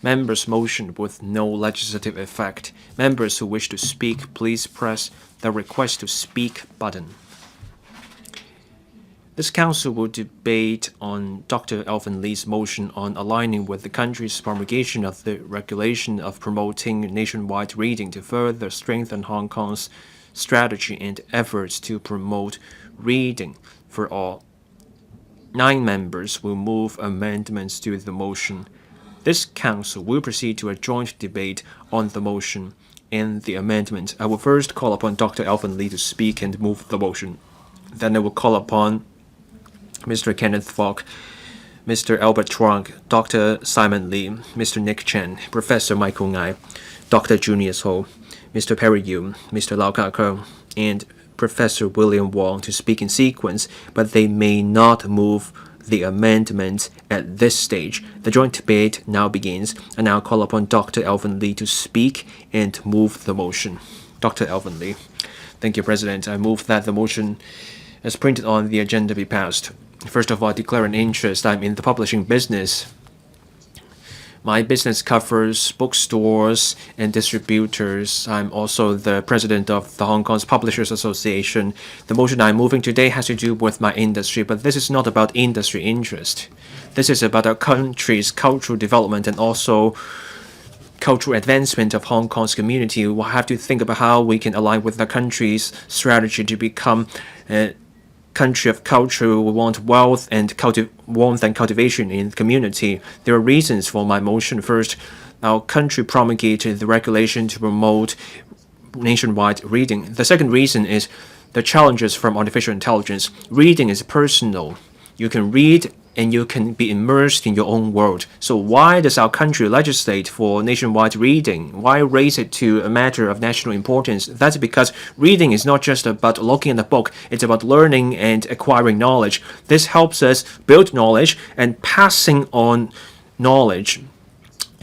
members' motion with no legislative effect. Members who wish to speak, please press the Request to Speak button. This Council will debate on Dr. Elvin Lee's motion on aligning with the country's promulgation of the regulation of promoting nationwide reading to further strengthen Hong Kong's strategy and efforts to promote reading for all. 9 members will move amendments to the motion. This Council will proceed to a joint debate on the motion and the amendment. I will first call upon Dr. Elvin Lee to speak and move the motion. Then I will call upon Mr. Kenneth Falk, Mr. Albert Chuang, Dr. Simon Lee, Mr. Nick Chen, Professor Michael Ngai, Dr. Junius Hoey, Mr. Perry Yu, Mr. Lau Ka-keung, and Professor William Wong to speak in sequence, but they may not move the amendment at this stage. The joint debate now begins, and I'll call upon Dr. Elvin Lee to speak and move the motion. Dr. Elvin Lee. Thank you, President. I move that the motion as printed on the agenda be passed. First of all, I declare an interest. I'm in the publishing business. My business covers bookstores and distributors. I'm also the president of the Hong Kong's Publishers Association. The motion I'm moving today has to do with my industry, but this is not about industry interest. This is about our country's cultural development and also cultural advancement of Hong Kong's community. We'll have to think about how we can align with the country's strategy to become a country of culture. We want warmth and cultivation in the community. There are reasons for my motion. First, our country promulgated the regulation to promote nationwide reading. The second reason is the challenges from artificial intelligence. Reading is personal. You can read and you can be immersed in your own world. So why does our country legislate for nationwide reading? Why raise it to a matter of national importance? That's because reading is not just about looking at a book. It's about learning and acquiring knowledge. This helps us build knowledge and passing on knowledge.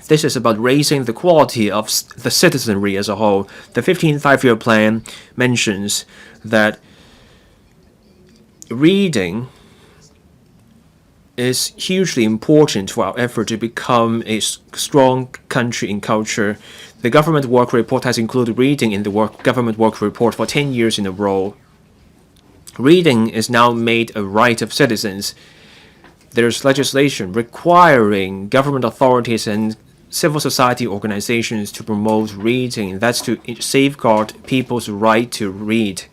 This is about raising the quality of the citizenry as a whole. The 15th Five-Year Plan mentions that reading is hugely important for our effort to become a strong country in culture. The government work report has included reading in the government work report for 10 years in a row. Reading is now made a right of citizens. There's legislation requiring government authorities and civil society organizations to promote reading. That's to safeguard people's right to read.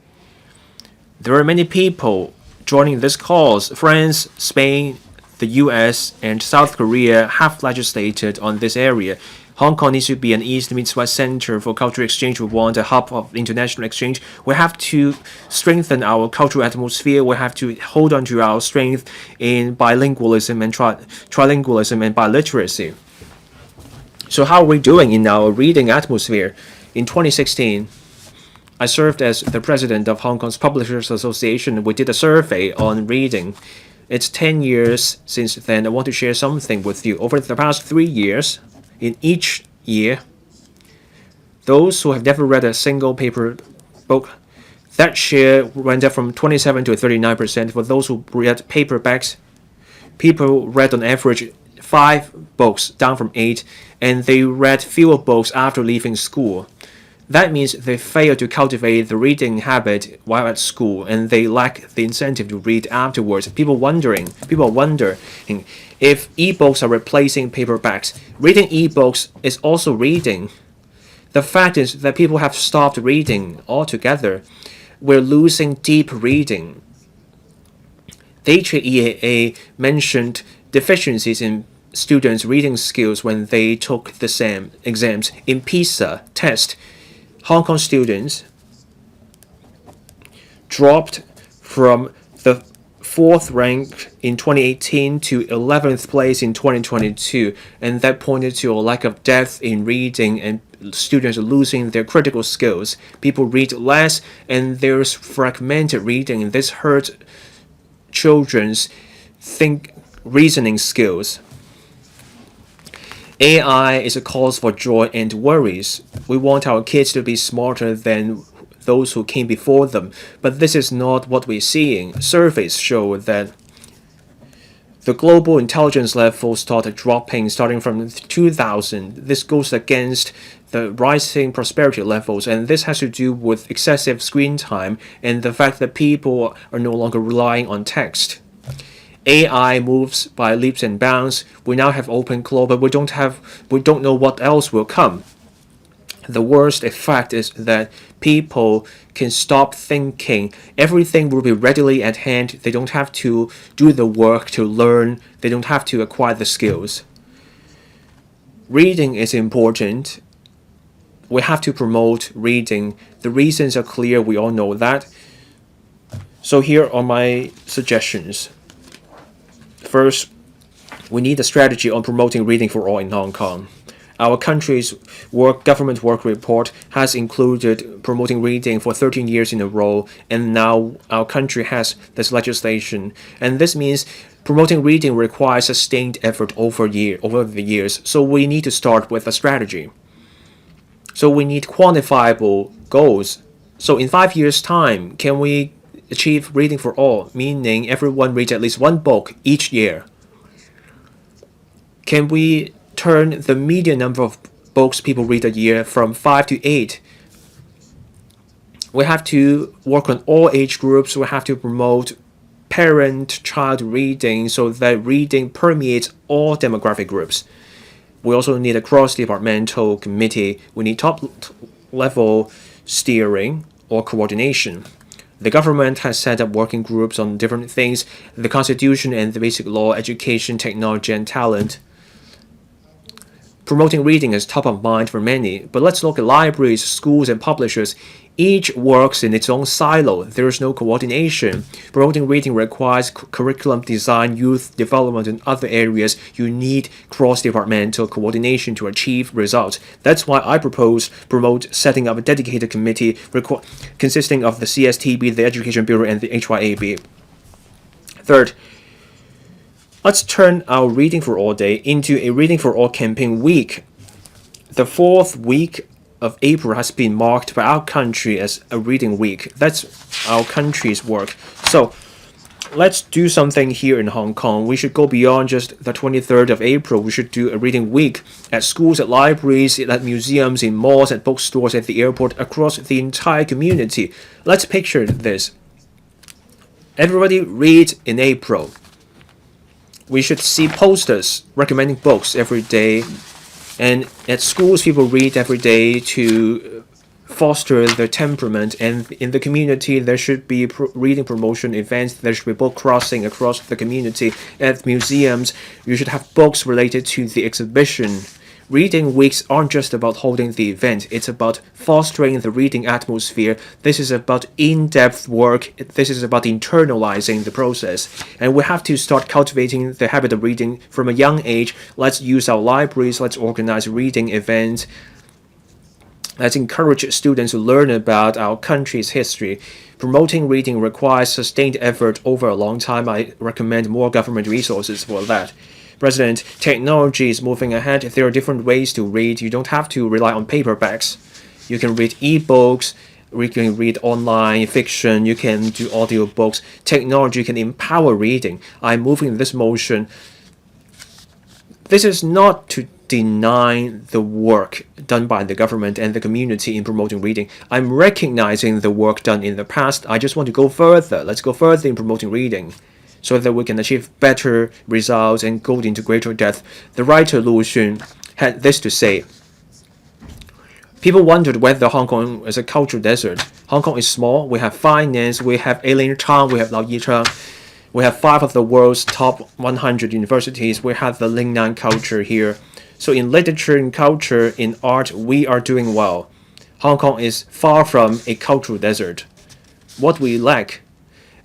There are many people joining this cause. France, Spain, the US, and South Korea have legislated on this area. Hong Kong needs to be an East meets West center for cultural exchange. We want a hub of international exchange. We have to strengthen our cultural atmosphere. We have to hold on to our strength in bilingualism and trilingualism and biliteracy. So how are we doing in our reading atmosphere? In 2016, I served as the president of Hong Kong's Publishers Association. We did a survey on reading. It's 10 years since then. I want to share something with you. Over the past 3 years, in each year, those who have never read a single paper book, that share went up from 27 to 39%. For those who read paperbacks, people read on average 5 books, down from 8, and they read fewer books after leaving school. That means they fail to cultivate the reading habit while at school, and they lack the incentive to read afterwards. People wonder if e-books are replacing paperbacks. Reading e-books is also reading. The fact is that people have stopped reading altogether. We're losing deep reading. The HKEAA mentioned deficiencies in students' reading skills when they took the exams. In PISA test, Hong Kong students dropped from the 4th rank in 2018 to 11th place in 2022, and that pointed to a lack of depth in reading, and students are losing their critical skills. People read less, and there's fragmented reading, and this hurts children's reasoning skills. AI is a cause for joy and worries. We want our kids to be smarter than those who came before them, but this is not what we're seeing. Surveys show that The global intelligence level started dropping starting from 2000. This goes against the rising prosperity levels, and this has to do with excessive screen time and the fact that people are no longer relying on text. AI moves by leaps and bounds. We now have open cloud, but we don't know what else will come. The worst effect is that people can stop thinking. Everything will be readily at hand. They don't have to do the work to learn. They don't have to acquire the skills. Reading is important. We have to promote reading. The reasons are clear. We all know that. So here are my suggestions. First, we need a strategy on promoting reading for all in Hong Kong. Our country's government work report has included promoting reading for 13 years in a row, and now our country has this legislation. And this means promoting reading requires sustained effort over the years. So we need to start with a strategy. So we need quantifiable goals. So in 5 years' time, can we achieve reading for all, meaning everyone reads at least one book each year? Can we turn the median number of books people read a year from 5 to 8? We have to work on all age groups. We have to promote parent-child reading so that reading permeates all demographic groups. We also need a cross-departmental committee. We need top-level steering or coordination. The government has set up working groups on different things: the constitution and the basic law, education, technology, and talent. Promoting reading is top of mind for many, but let's look at libraries, schools, and publishers. Each works in its own silo. There is no coordination. Promoting reading requires curriculum design, youth development, and other areas. You need cross-departmental coordination to achieve results. That's why I promote setting up a dedicated committee consisting of the CSTB, the Education Bureau, and the HYAB. Third, let's turn our Reading for All Day into a Reading for All campaign week. The 4th week of April has been marked by our country as a reading week. That's our country's work. So let's do something here in Hong Kong. We should go beyond just the 23rd of April. We should do a reading week at schools, at libraries, at museums, in malls, at bookstores, at the airport, across the entire community. Let's picture this. Everybody read in April. We should see posters recommending books every day. And at schools, people read every day to foster their temperament. And in the community, there should be reading promotion events. There should be book crossing across the community. At museums, you should have books related to the exhibition. Reading weeks aren't just about holding the event. It's about fostering the reading atmosphere. This is about in-depth work. This is about internalizing the process. And we have to start cultivating the habit of reading from a young age. Let's use our libraries. Let's organize reading events. Let's encourage students to learn about our country's history. Promoting reading requires sustained effort over a long time. I recommend more government resources for that. President, technology is moving ahead. There are different ways to read. You don't have to rely on paperbacks. You can read e-books. You can read online fiction. You can do audiobooks. Technology can empower reading. I'm moving this motion. This is not to deny the work done by the government and the community in promoting reading. I'm recognizing the work done in the past. I just want to go further. Let's go further in promoting reading, so that we can achieve better results and go into greater depth. The writer Lu Xun had this to say: people wondered whether Hong Kong is a cultural desert. Hong Kong is small. We have finance. We have Aileen Chang. We have Lau Yicheng. We have 5 of the world's top 100 universities. We have the Lingnan culture here. So in literature, in culture, in art, we are doing well. Hong Kong is far from a cultural desert. What we lack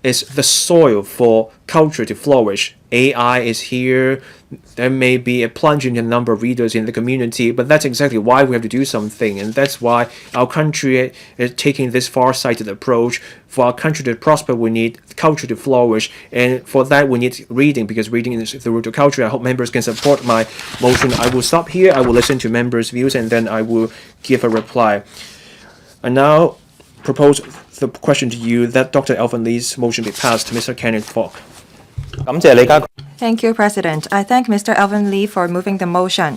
is the soil for culture to flourish. AI is here. There may be a plunge in the number of readers in the community, but that's exactly why we have to do something, and that's why our country is taking this far-sighted approach. For our country to prosper, we need culture to flourish, and for that we need reading, because reading is the root of culture. I hope members can support my motion. I will stop here. I will listen to members' views, and then I will give a reply. I now propose the question to you that Dr. Elvin Lee's motion be passed. Mr. Kenneth Fok. Thank you, President. I thank Mr. Elvin LEE for moving the motion.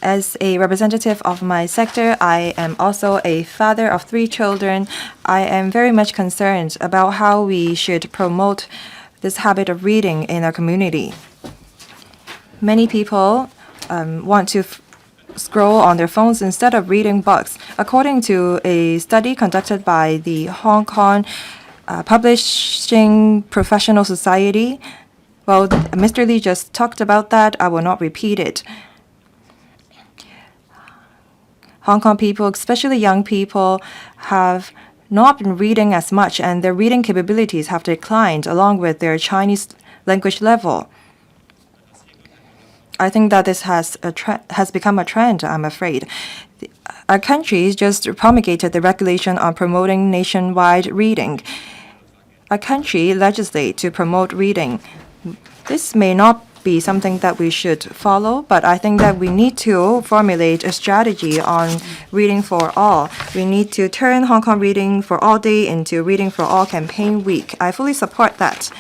As a representative of my sector, I am also a father of 3 children. I am very much concerned about how we should promote this habit of reading in our community. Many people want to scroll on their phones instead of reading books. According to a study conducted by the Hong Kong Publishing Professional Society, well, Mr. Lee just talked about that. I will not repeat it. Hong Kong people, especially young people, have not been reading as much, and their reading capabilities have declined along with their Chinese language level. I think that this has become a trend, I'm afraid. Our country just promulgated the regulation on promoting nationwide reading. Our country legislates to promote reading. This may not be something that we should follow, but I think that we need to formulate a strategy on reading for all. We need to turn Hong Kong Reading for All Day into Reading for All campaign week. I fully support that.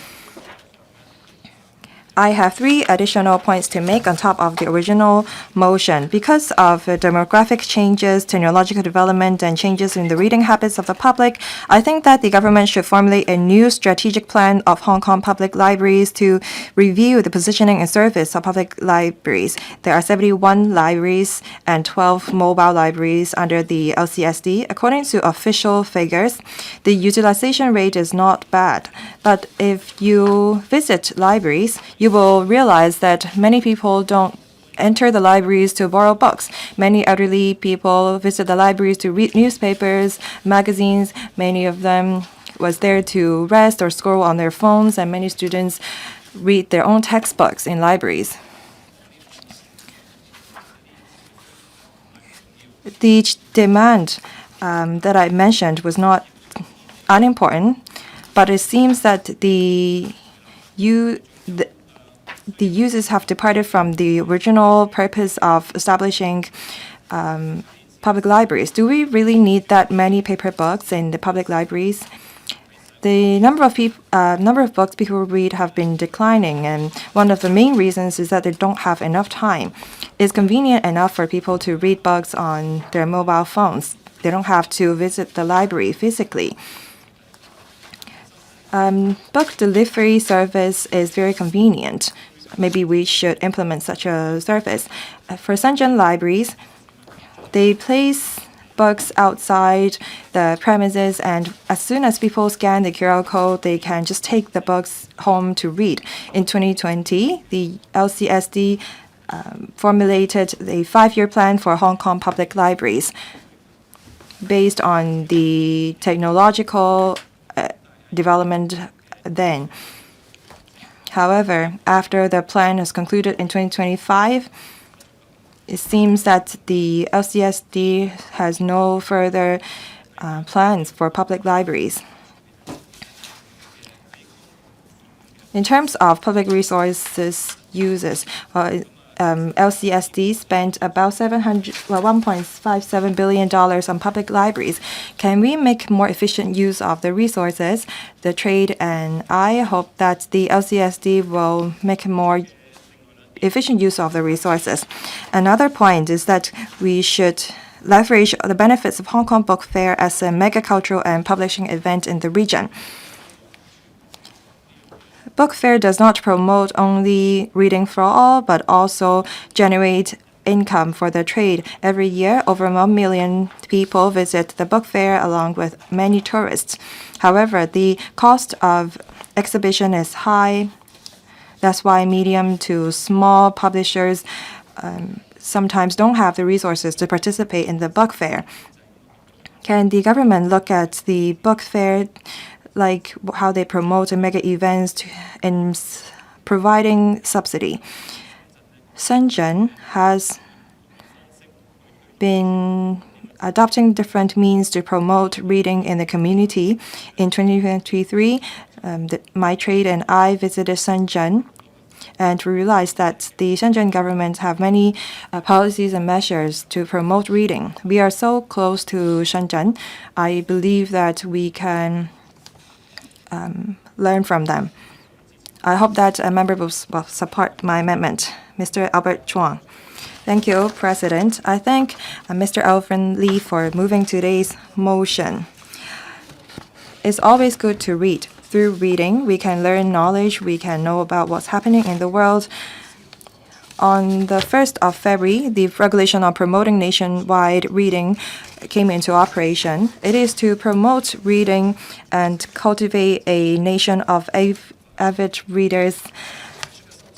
I have 3 additional points to make on top of the original motion. Because of demographic changes, technological development, and changes in the reading habits of the public, I think that the government should formulate a new strategic plan of Hong Kong public libraries to review the positioning and service of public libraries. There are 71 libraries and 12 mobile libraries under the LCSD. According to official figures, the utilization rate is not bad. But if you visit libraries, you will realize that many people don't enter the libraries to borrow books. Many elderly people visit the libraries to read newspapers, magazines. Many of them was there to rest or scroll on their phones, and many students read their own textbooks in libraries. The demand that I mentioned was not unimportant, but it seems that the uses have departed from the original purpose of establishing public libraries. Do we really need that many paper books in the public libraries? The number of books people read have been declining, and one of the main reasons is that they don't have enough time. It's convenient enough for people to read books on their mobile phones. They don't have to visit the library physically. Book delivery service is very convenient. Maybe we should implement such a service. For Shenzhen libraries, they place books outside the premises, and as soon as people scan the QR code, they can just take the books home to read. In 2020, the LCSD formulated a 5-year plan for Hong Kong public libraries based on the technological development then. However, after the plan is concluded in 2025, it seems that the LCSD has no further plans for public libraries. In terms of public resources uses, LCSD spent about $1.57 billion on public libraries. Can we make more efficient use of the resources? The trade and I hope that the LCSD will make more efficient use of the resources. Another point is that we should leverage the benefits of Hong Kong Book Fair as a mega cultural and publishing event in the region. Book Fair does not promote only reading for all, but also generate income for the trade. Every year, over 1 million people visit the book fair along with many tourists. However, the cost of exhibition is high. That's why medium to small publishers sometimes don't have the resources to participate in the book fair. Can the government look at the book fair like how they promote mega events in providing subsidy? Shenzhen has been adopting different means to promote reading in the community. In 2023, my trade and I visited Shenzhen, and we realized that the Shenzhen government have many policies and measures to promote reading. We are so close to Shenzhen. I believe that we can learn from them. I hope that a member will support my amendment. Mr. Albert Chuang. Thank you, President. I thank Mr. Elvin LEE for moving today's motion. It's always good to read. Through reading, we can learn knowledge, we can know about what's happening in the world. On the 1st of February, the regulation on promoting nationwide reading came into operation. It is to promote reading and cultivate a nation of avid readers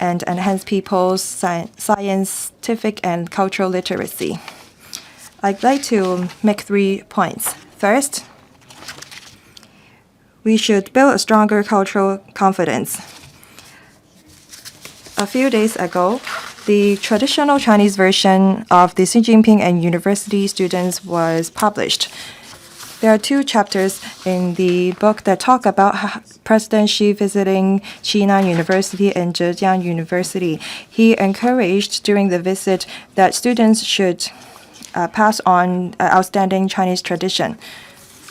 and enhance people's scientific and cultural literacy. I'd like to make 3 points. First, we should build a stronger cultural confidence. A few days ago, the traditional Chinese version of the Xi Jinping and University Students was published. There are 2 chapters in the book that talk about President Xi visiting Qinan University and Zhejiang University. He encouraged during the visit that students should pass on outstanding Chinese tradition.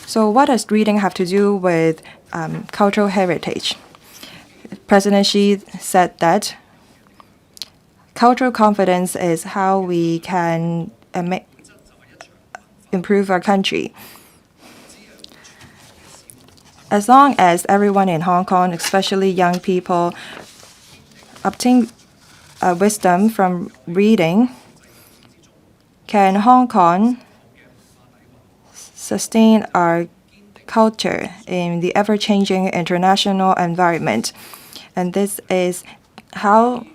So what does reading have to do with cultural heritage? President Xi said that cultural confidence is how we can improve our country. As long as everyone in Hong Kong, especially young people, obtain wisdom from reading, can Hong Kong sustain our culture in the ever-changing international environment. And this is how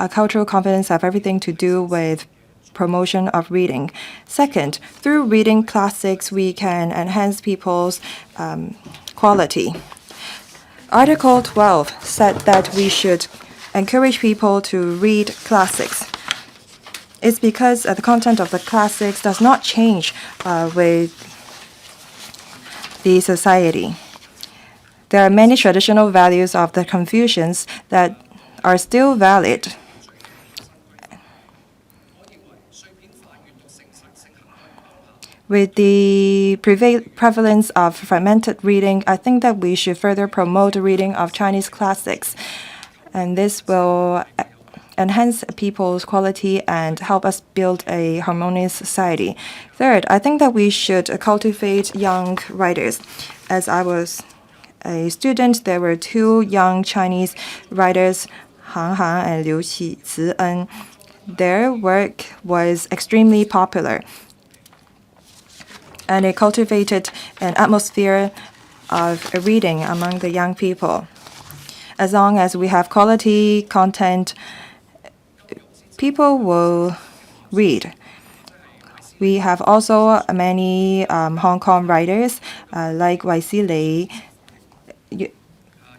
cultural confidence have everything to do with promotion of reading. Second, through reading classics, we can enhance people's quality. Article 12 said that we should encourage people to read classics. It's because the content of the classics does not change with the society. There are many traditional values of the Confucians that are still valid. With the prevalence of fragmented reading, I think that we should further promote the reading of Chinese classics. And this will enhance people's quality and help us build a harmonious society. Third, I think that we should cultivate young writers. As I was a student, there were 2 young Chinese writers, Han and Liu Qizhen. Their work was extremely popular, and it cultivated an atmosphere of reading among the young people. As long as we have quality content, people will read. We have also many Hong Kong writers like Wai Lei,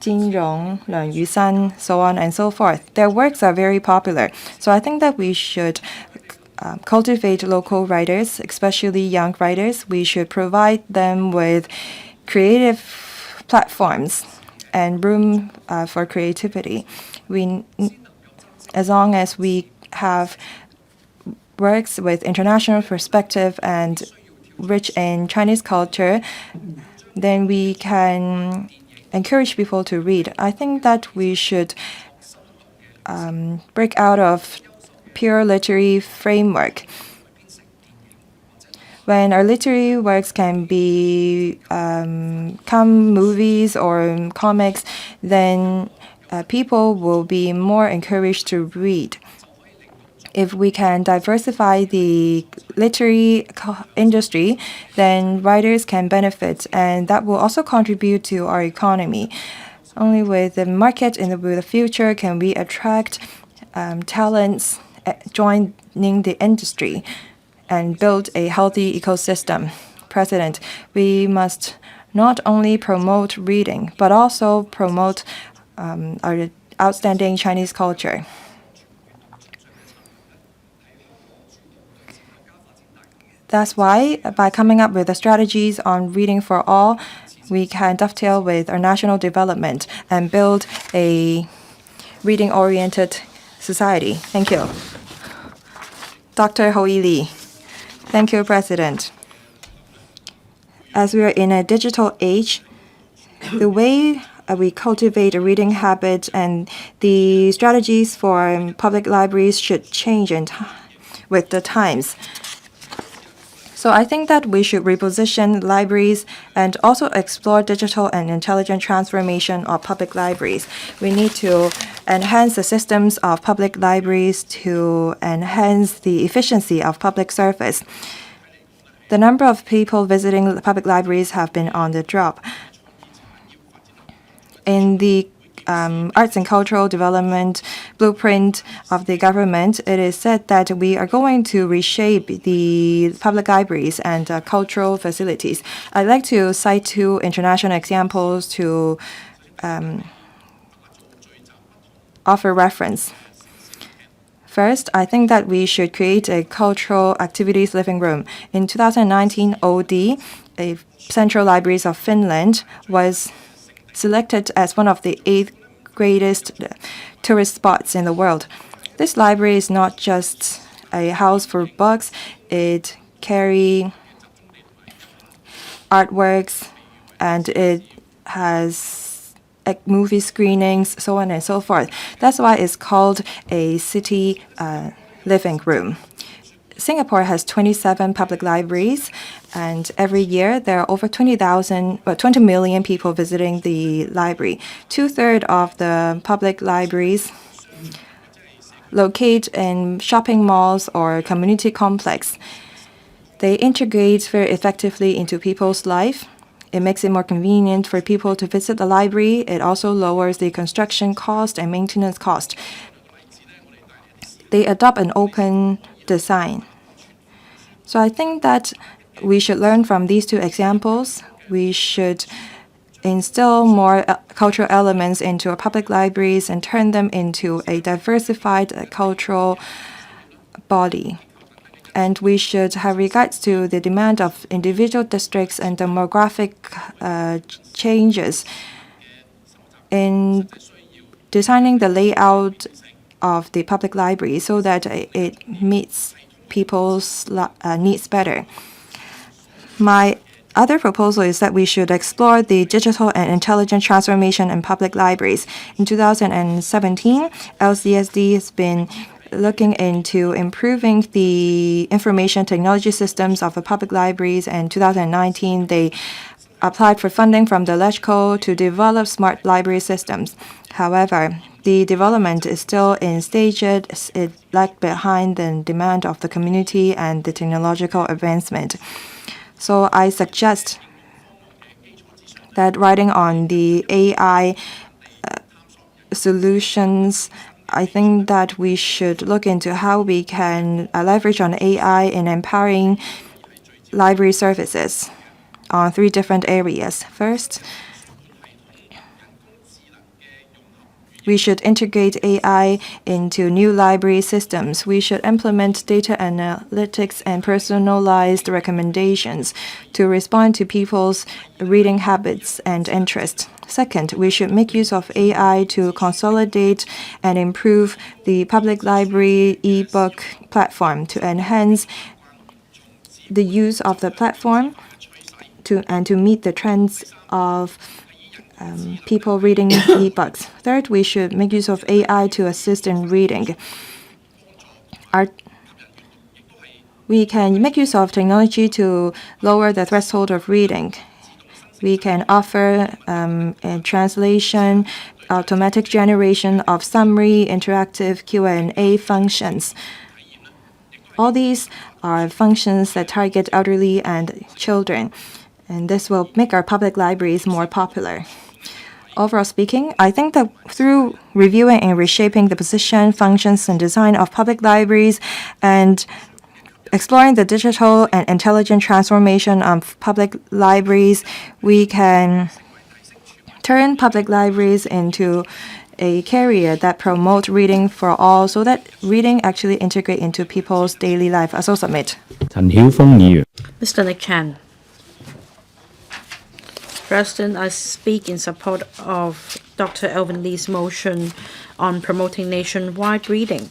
Jin Rong, Leung Yusan, so on and so forth. Their works are very popular. So I think that we should cultivate local writers, especially young writers. We should provide them with creative platforms and room for creativity. As long as we have works with international perspective and rich in Chinese culture, then we can encourage people to read. I think that we should break out of pure literary framework. When our literary works can become movies or comics, then people will be more encouraged to read. If we can diversify the literary industry, then writers can benefit, and that will also contribute to our economy. Only with the market in the future can we attract talents joining the industry and build a healthy ecosystem. President, we must not only promote reading, but also promote our outstanding Chinese culture. That's why, by coming up with the strategies on reading for all, we can dovetail with our national development and build a reading-oriented society. Thank you. Dr. Hoey Lee. Thank you, President. As we are in a digital age, the way we cultivate a reading habit, and the strategies for public libraries should change with the times. So I think that we should reposition libraries and also explore digital and intelligent transformation of public libraries. We need to enhance the systems of public libraries to enhance the efficiency of public service. The number of people visiting public libraries have been on the drop. In the arts and cultural development blueprint of the government, it is said that we are going to reshape the public libraries and cultural facilities. I'd like to cite two international examples to offer reference. First, I think that we should create a cultural activities living room. In 2019, OD, a Central Libraries of Finland, was selected as one of the 8 greatest tourist spots in the world. This library is not just a house for books. It carries artworks, and it has movie screenings, so on and so forth. That's why it's called a city living room. Singapore has 27 public libraries, and every year there are over 20 million people visiting the library. 2/3 of the public libraries locate in shopping malls or community complex. They integrate very effectively into people's life. It makes it more convenient for people to visit the library. It also lowers the construction cost and maintenance cost. They adopt an open design. So I think that we should learn from these two examples. We should instill more cultural elements into our public libraries and turn them into a diversified cultural body. And we should have regards to the demand of individual districts and demographic changes in designing the layout of the public library so that it meets people's needs better. My other proposal is that we should explore the digital and intelligent transformation in public libraries. In 2017, LCSD has been looking into improving the information technology systems of the public libraries. In 2019, they applied for funding from the LegCo to develop smart library systems. However, the development is still in stages. It lagged behind the demand of the community and the technological advancement. So I suggest that writing on the AI solutions, I think that we should look into how we can leverage on AI in empowering library services on 3 different areas. First, we should integrate AI into new library systems. We should implement data analytics and personalized recommendations to respond to people's reading habits and interests. Second, we should make use of AI to consolidate and improve the public library e-book platform to enhance the use of the platform to meet the trends of people reading e-books. Third, we should make use of AI to assist in reading. We can make use of technology to lower the threshold of reading. We can offer a translation, automatic generation of summary, interactive Q&A functions. All these are functions that target elderly and children, and this will make our public libraries more popular. Overall speaking, I think that through reviewing and reshaping the position, functions, and design of public libraries and exploring the digital and intelligent transformation of public libraries, we can turn public libraries into a career that promotes reading for all so that reading actually integrate into people's daily life. I so submit. Mr. Nick Chan. President, I speak in support of Dr. Elvin Lee's motion on promoting nationwide reading.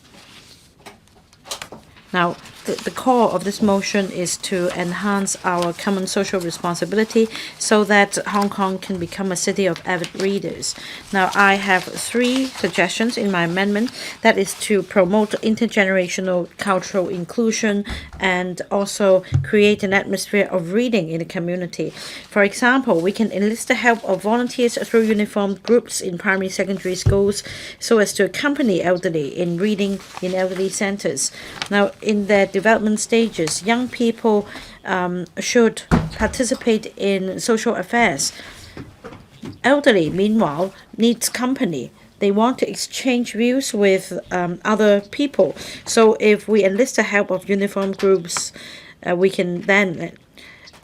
Now, the core of this motion is to enhance our common social responsibility so that Hong Kong can become a city of avid readers. Now, I have 3 suggestions in my amendment. That is to promote intergenerational cultural inclusion and also create an atmosphere of reading in the community. For example, we can enlist the help of volunteers through uniformed groups in primary secondary schools so as to accompany elderly in reading in elderly centers. Now, in their development stages, young people should participate in social affairs. Elderly, meanwhile, needs company. They want to exchange views with other people. So if we enlist the help of uniformed groups, we can then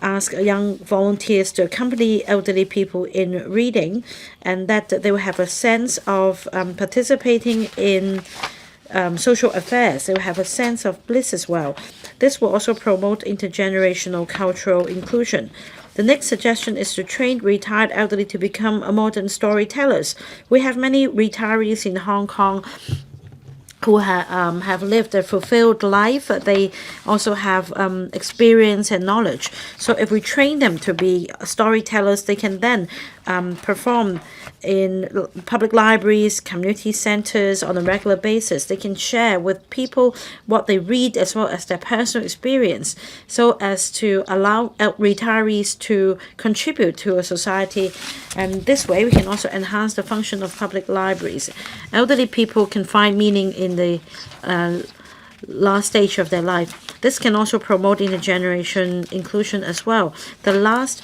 ask young volunteers to accompany elderly people in reading, and that they will have a sense of participating in social affairs. They will have a sense of bliss as well. This will also promote intergenerational cultural inclusion. The next suggestion is to train retired elderly to become modern storytellers. We have many retirees in Hong Kong who have lived a fulfilled life. They also have experience and knowledge. So if we train them to be storytellers, they can then perform in public libraries, community centers on a regular basis. They can share with people what they read as well as their personal experience, so as to allow retirees to contribute to a society. And this way, we can also enhance the function of public libraries. Elderly people can find meaning in the last stage of their life. This can also promote intergeneration inclusion as well. The last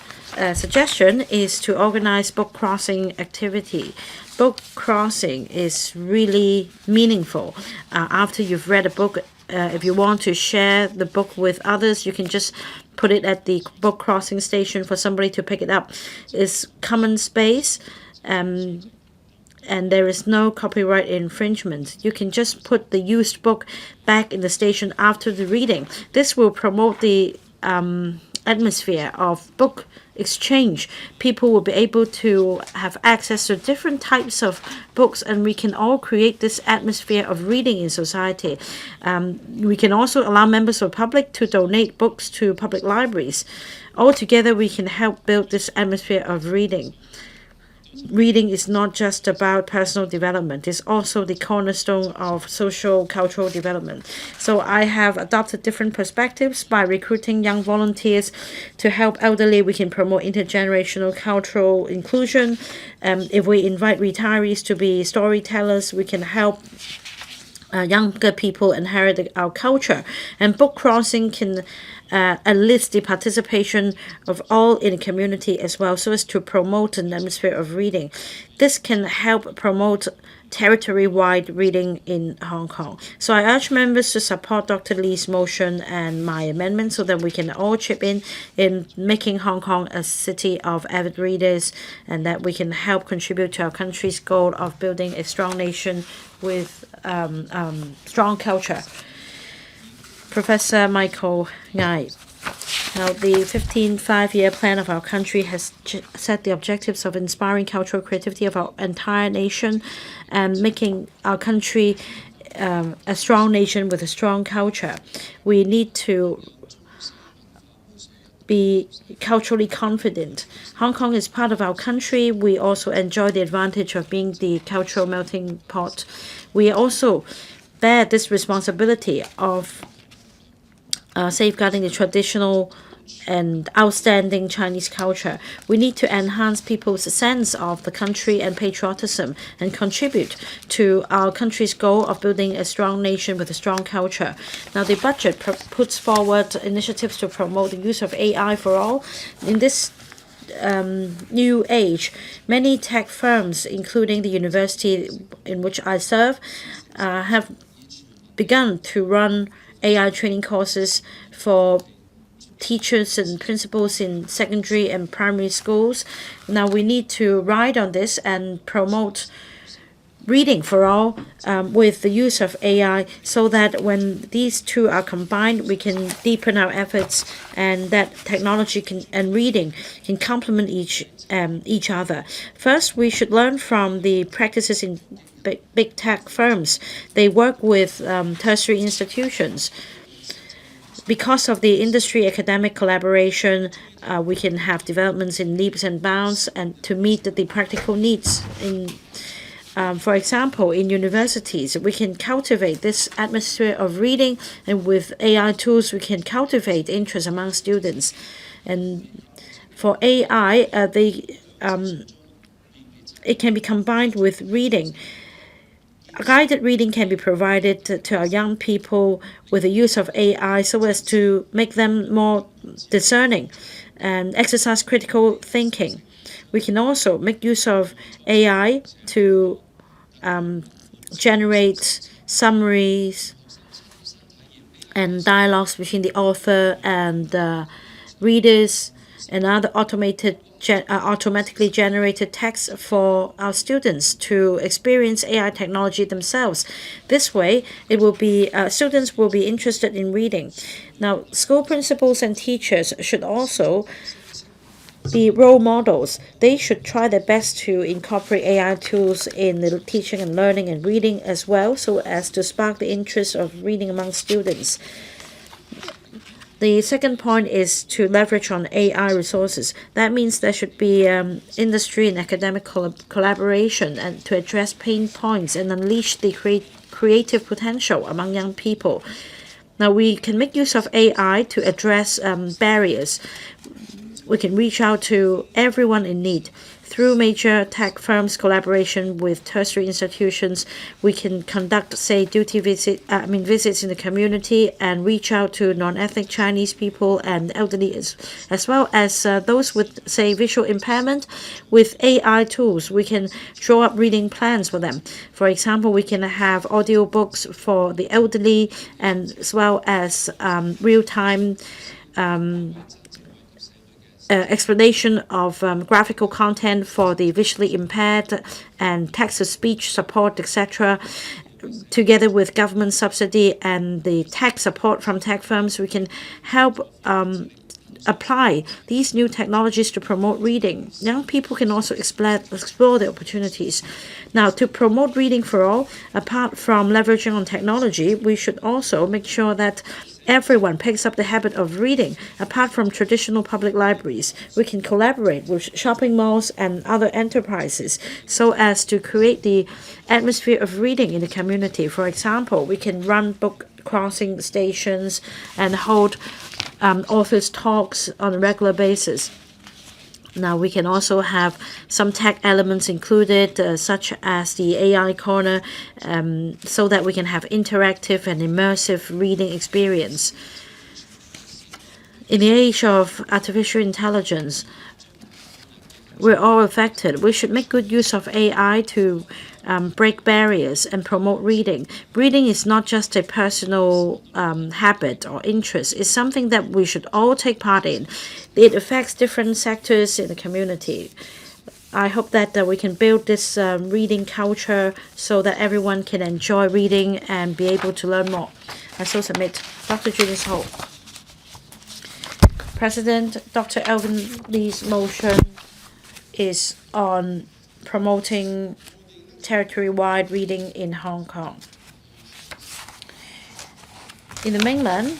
suggestion is to organize book crossing activity. Book crossing is really meaningful. After you've read a book, if you want to share the book with others, you can just put it at the book crossing station for somebody to pick it up. It's common space, and there is no copyright infringement. You can just put the used book back in the station after the reading. This will promote the atmosphere of book exchange. People will be able to have access to different types of books, and we can all create this atmosphere of reading in society. We can also allow members of the public to donate books to public libraries. Altogether, we can help build this atmosphere of reading. Reading is not just about personal development, it's also the cornerstone of social cultural development. So I have adopted different perspectives. By recruiting young volunteers to help elderly, we can promote intergenerational cultural inclusion. If we invite retirees to be storytellers, we can help younger people inherit our culture. And book crossing can enlist the participation of all in the community as well, so as to promote an atmosphere of reading. This can help promote territory-wide reading in Hong Kong. So I urge members to support Dr. Lee's motion and my amendment so that we can all chip in making Hong Kong a city of avid readers, and that we can help contribute to our country's goal of building a strong nation with strong culture. Professor Michael Ngai. Now, the 15th five-year plan of our country has set the objectives of inspiring cultural creativity of our entire nation and making our country a strong nation with a strong culture. We need to be culturally confident. Hong Kong is part of our country. We also enjoy the advantage of being the cultural melting pot. We also bear this responsibility of safeguarding the traditional and outstanding Chinese culture. We need to enhance people's sense of the country and patriotism and contribute to our country's goal of building a strong nation with a strong culture. Now, the budget puts forward initiatives to promote the use of AI for all. In this new age, many tech firms, including the university in which I serve, have begun to run AI training courses for teachers and principals in secondary and primary schools. Now we need to ride on this and promote reading for all with the use of AI, so that when these two are combined, we can deepen our efforts, and that technology and reading can complement each other. First, we should learn from the practices in big tech firms. They work with tertiary institutions. because of the industry academic collaboration, we can have developments in leaps and bounds and to meet the practical needs. For example, in universities, we can cultivate this atmosphere of reading, and with AI tools, we can cultivate interest among students. And for AI, it can be combined with reading. Guided reading can be provided to our young people with the use of AI so as to make them more discerning and exercise critical thinking. We can also make use of AI to generate summaries and dialogues between the author and readers and other automatically generated text for our students to experience AI technology themselves. This way, it will be students will be interested in reading. Now, school principals and teachers should also be role models. They should try their best to incorporate AI tools in the teaching and learning and reading as well, so as to spark the interest of reading among students. The second point is to leverage on AI resources. That means there should be industry and academic collaboration and to address pain points and unleash the creative potential among young people. Now, we can make use of AI to address barriers. We can reach out to everyone in need. Through major tech firms' collaboration with tertiary institutions, we can conduct, say, visits in the community and reach out to non-ethnic Chinese people and elderly as well as those with, say, visual impairment. With AI tools, we can draw up reading plans for them. For example, we can have audiobooks for the elderly and as well as real-time explanation of graphical content for the visually impaired and text-to-speech support, etc. Together with government subsidy and the tech support from tech firms, we can help apply these new technologies to promote reading. Young people can also explore the opportunities. Now, to promote reading for all, apart from leveraging on technology, we should also make sure that everyone picks up the habit of reading. Apart from traditional public libraries, we can collaborate with shopping malls and other enterprises so as to create the atmosphere of reading in the community. For example, we can run book crossing stations and hold authors' talks on a regular basis. Now, we can also have some tech elements included, such as the AI corner, so that we can have interactive and immersive reading experience. In the age of artificial intelligence, we're all affected. We should make good use of AI to break barriers and promote reading. Reading is not just a personal habit or interest. It's something that we should all take part in. It affects different sectors in the community. I hope that we can build this reading culture so that everyone can enjoy reading and be able to learn more. I so submit. Dr. Junius Ho. President, Dr. Elvin Lee's motion is on promoting territory-wide reading in Hong Kong. In the mainland,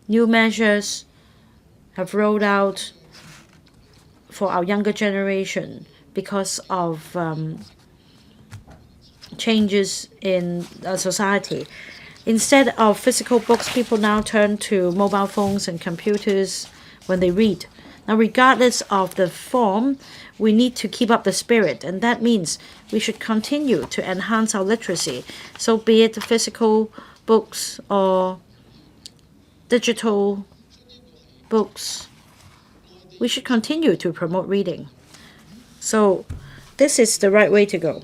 new measures have rolled out for our younger generation because of changes in society. Instead of physical books, people now turn to mobile phones and computers when they read. Now, regardless of the form, we need to keep up the spirit, and that means we should continue to enhance our literacy. So be it physical books or digital books, we should continue to promote reading. So this is the right way to go.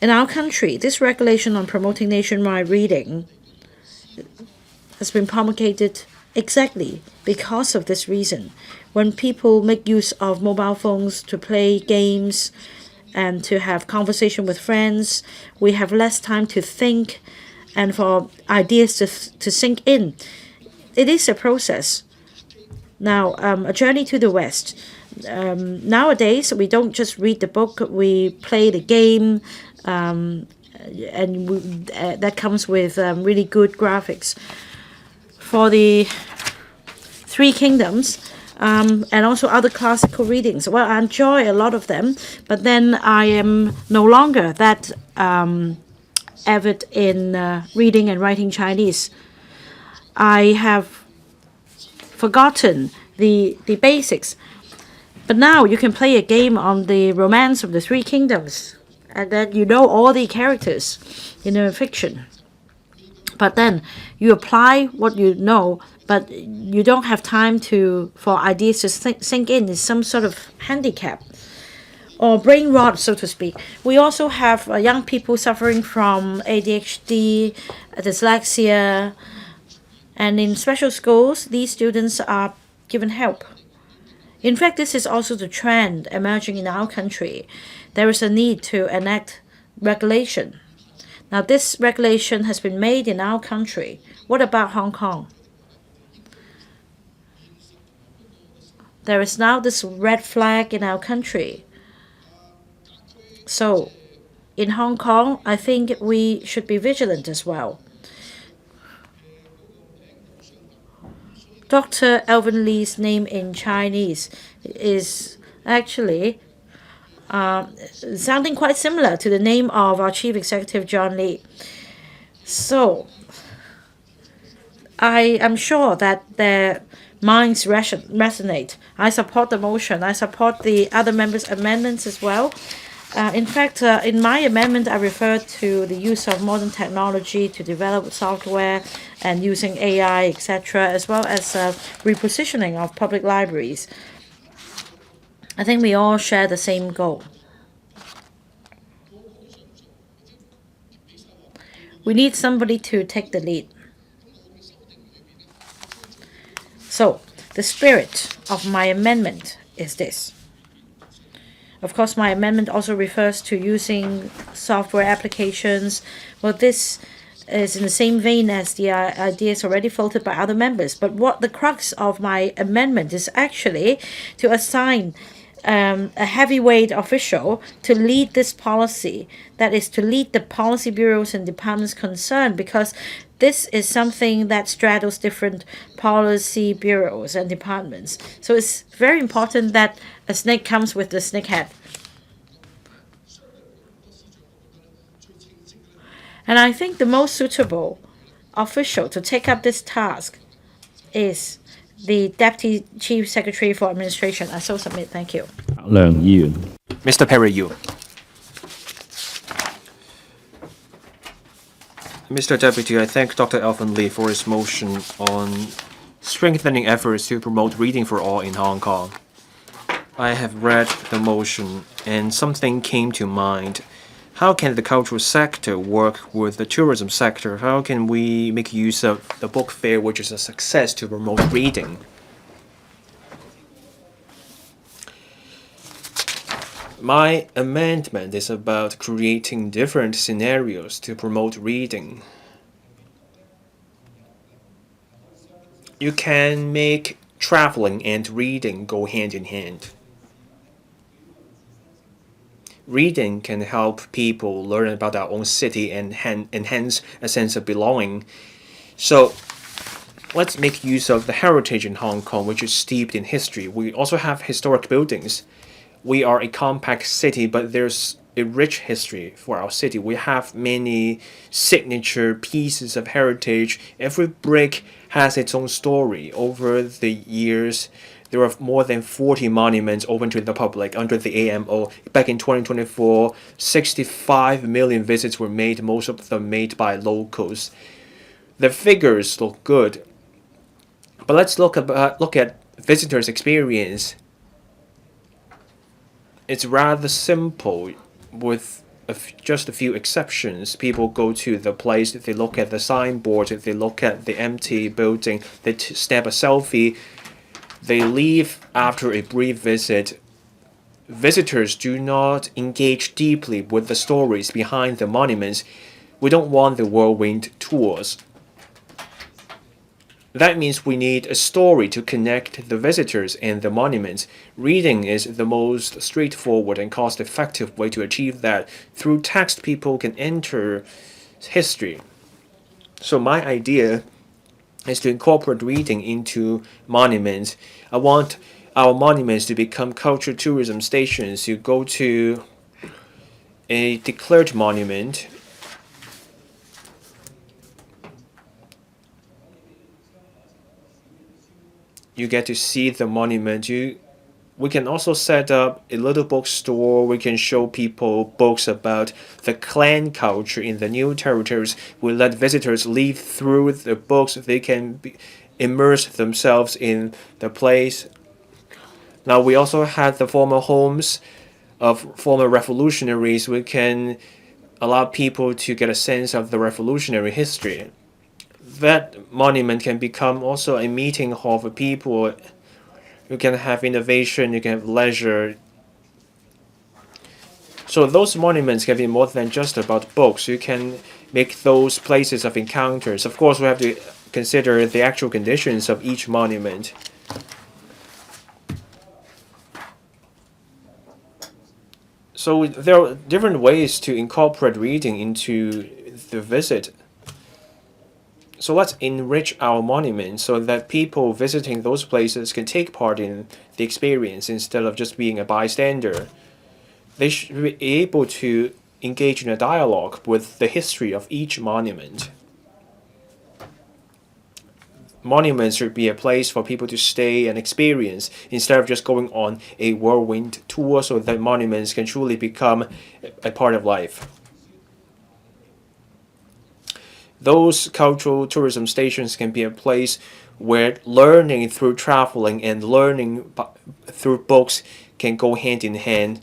In our country, this regulation on promoting nationwide reading has been promulgated exactly because of this reason. When people make use of mobile phones to play games and to have conversation with friends, we have less time to think and for ideas to sink in. It is a process. Now, a journey to the West. Nowadays, we don't just read the book, we play the game, that comes with really good graphics. For the Three Kingdoms, and also other classical readings. Well, I enjoy a lot of them, but then I am no longer that avid in reading and writing Chinese. I have forgotten the basics. But now you can play a game on the romance of the Three Kingdoms, and then you know all the characters in a fiction. But then you apply what you know, but you don't have time for ideas to sink in. It's some sort of handicap or brain rot, so to speak. We also have young people suffering from ADHD, dyslexia, and in special schools, these students are given help. In fact, this is also the trend emerging in our country. There is a need to enact regulation. Now, this regulation has been made in our country. What about Hong Kong? There is now this red flag in our country. So, in Hong Kong, I think we should be vigilant as well. Dr. Elvin Lee's name in Chinese is actually sounding quite similar to the name of our Chief Executive, John Lee. So, I am sure that their minds resonate. I support the motion. I support the other members' amendments as well. In fact, in my amendment, I refer to the use of modern technology to develop software and using AI, etc., as well as repositioning of public libraries. I think we all share the same goal. We need somebody to take the lead. So, the spirit of my amendment is this. Of course, my amendment also refers to using software applications. Well, this is in the same vein as the ideas already floated by other members. But what the crux of my amendment is actually to assign a heavyweight official to lead this policy, that is to lead the policy bureaus and departments concerned, because this is something that straddles different policy bureaus and departments. So it's very important that a snake comes with the snake head. And I think the most suitable official to take up this task is the Deputy Chief Secretary for Administration. I so submit. Thank you. Pak-leung, you. Mr. Perry, you. Mr. Deputy, I thank Dr. Elvin Lee for his motion on strengthening efforts to promote reading for all in Hong Kong. I have read the motion and something came to mind. How can the cultural sector work with the tourism sector? How can we make use of the book fair, which is a success, to promote reading? My amendment is about creating different scenarios to promote reading. You can make traveling and reading go hand in hand. Reading can help people learn about our own city and enhance a sense of belonging. So let's make use of the heritage in Hong Kong, which is steeped in history. We also have historic buildings. We are a compact city, but there's a rich history for our city. We have many signature pieces of heritage. Every brick has its own story. Over the years, there are more than 40 monuments open to the public under the AMO. Back in 2024, 65 million visits were made, most of them made by locals. The figures look good, but let's look at visitors' experience. It's rather simple, with just a few exceptions. People go to the place, they look at the signboard, they look at the empty building, they snap a selfie, they leave after a brief visit. Visitors do not engage deeply with the stories behind the monuments. We don't want the whirlwind tours. That means we need a story to connect the visitors and the monuments. Reading is the most straightforward and cost-effective way to achieve that. Through text, people can enter history. So my idea is to incorporate reading into monuments. I want our monuments to become cultural tourism stations. You go to a declared monument, you get to see the monument. We can also set up a little bookstore. We can show people books about the clan culture in the new territories. We let visitors leaf through the books. They can immerse themselves in the place. Now we also had the former homes of former revolutionaries. We can allow people to get a sense of the revolutionary history. That monument can become also a meeting hall for people. You can have innovation, you can have leisure. So those monuments can be more than just about books. You can make those places of encounters. Of course, we have to consider the actual conditions of each monument. So there are different ways to incorporate reading into the visit. So let's enrich our monuments so that people visiting those places can take part in the experience instead of just being a bystander. They should be able to engage in a dialogue with the history of each monument. Monuments should be a place for people to stay and experience instead of just going on a whirlwind tour, so that monuments can truly become a part of life. Those cultural tourism stations can be a place where learning through traveling and learning through books can go hand in hand.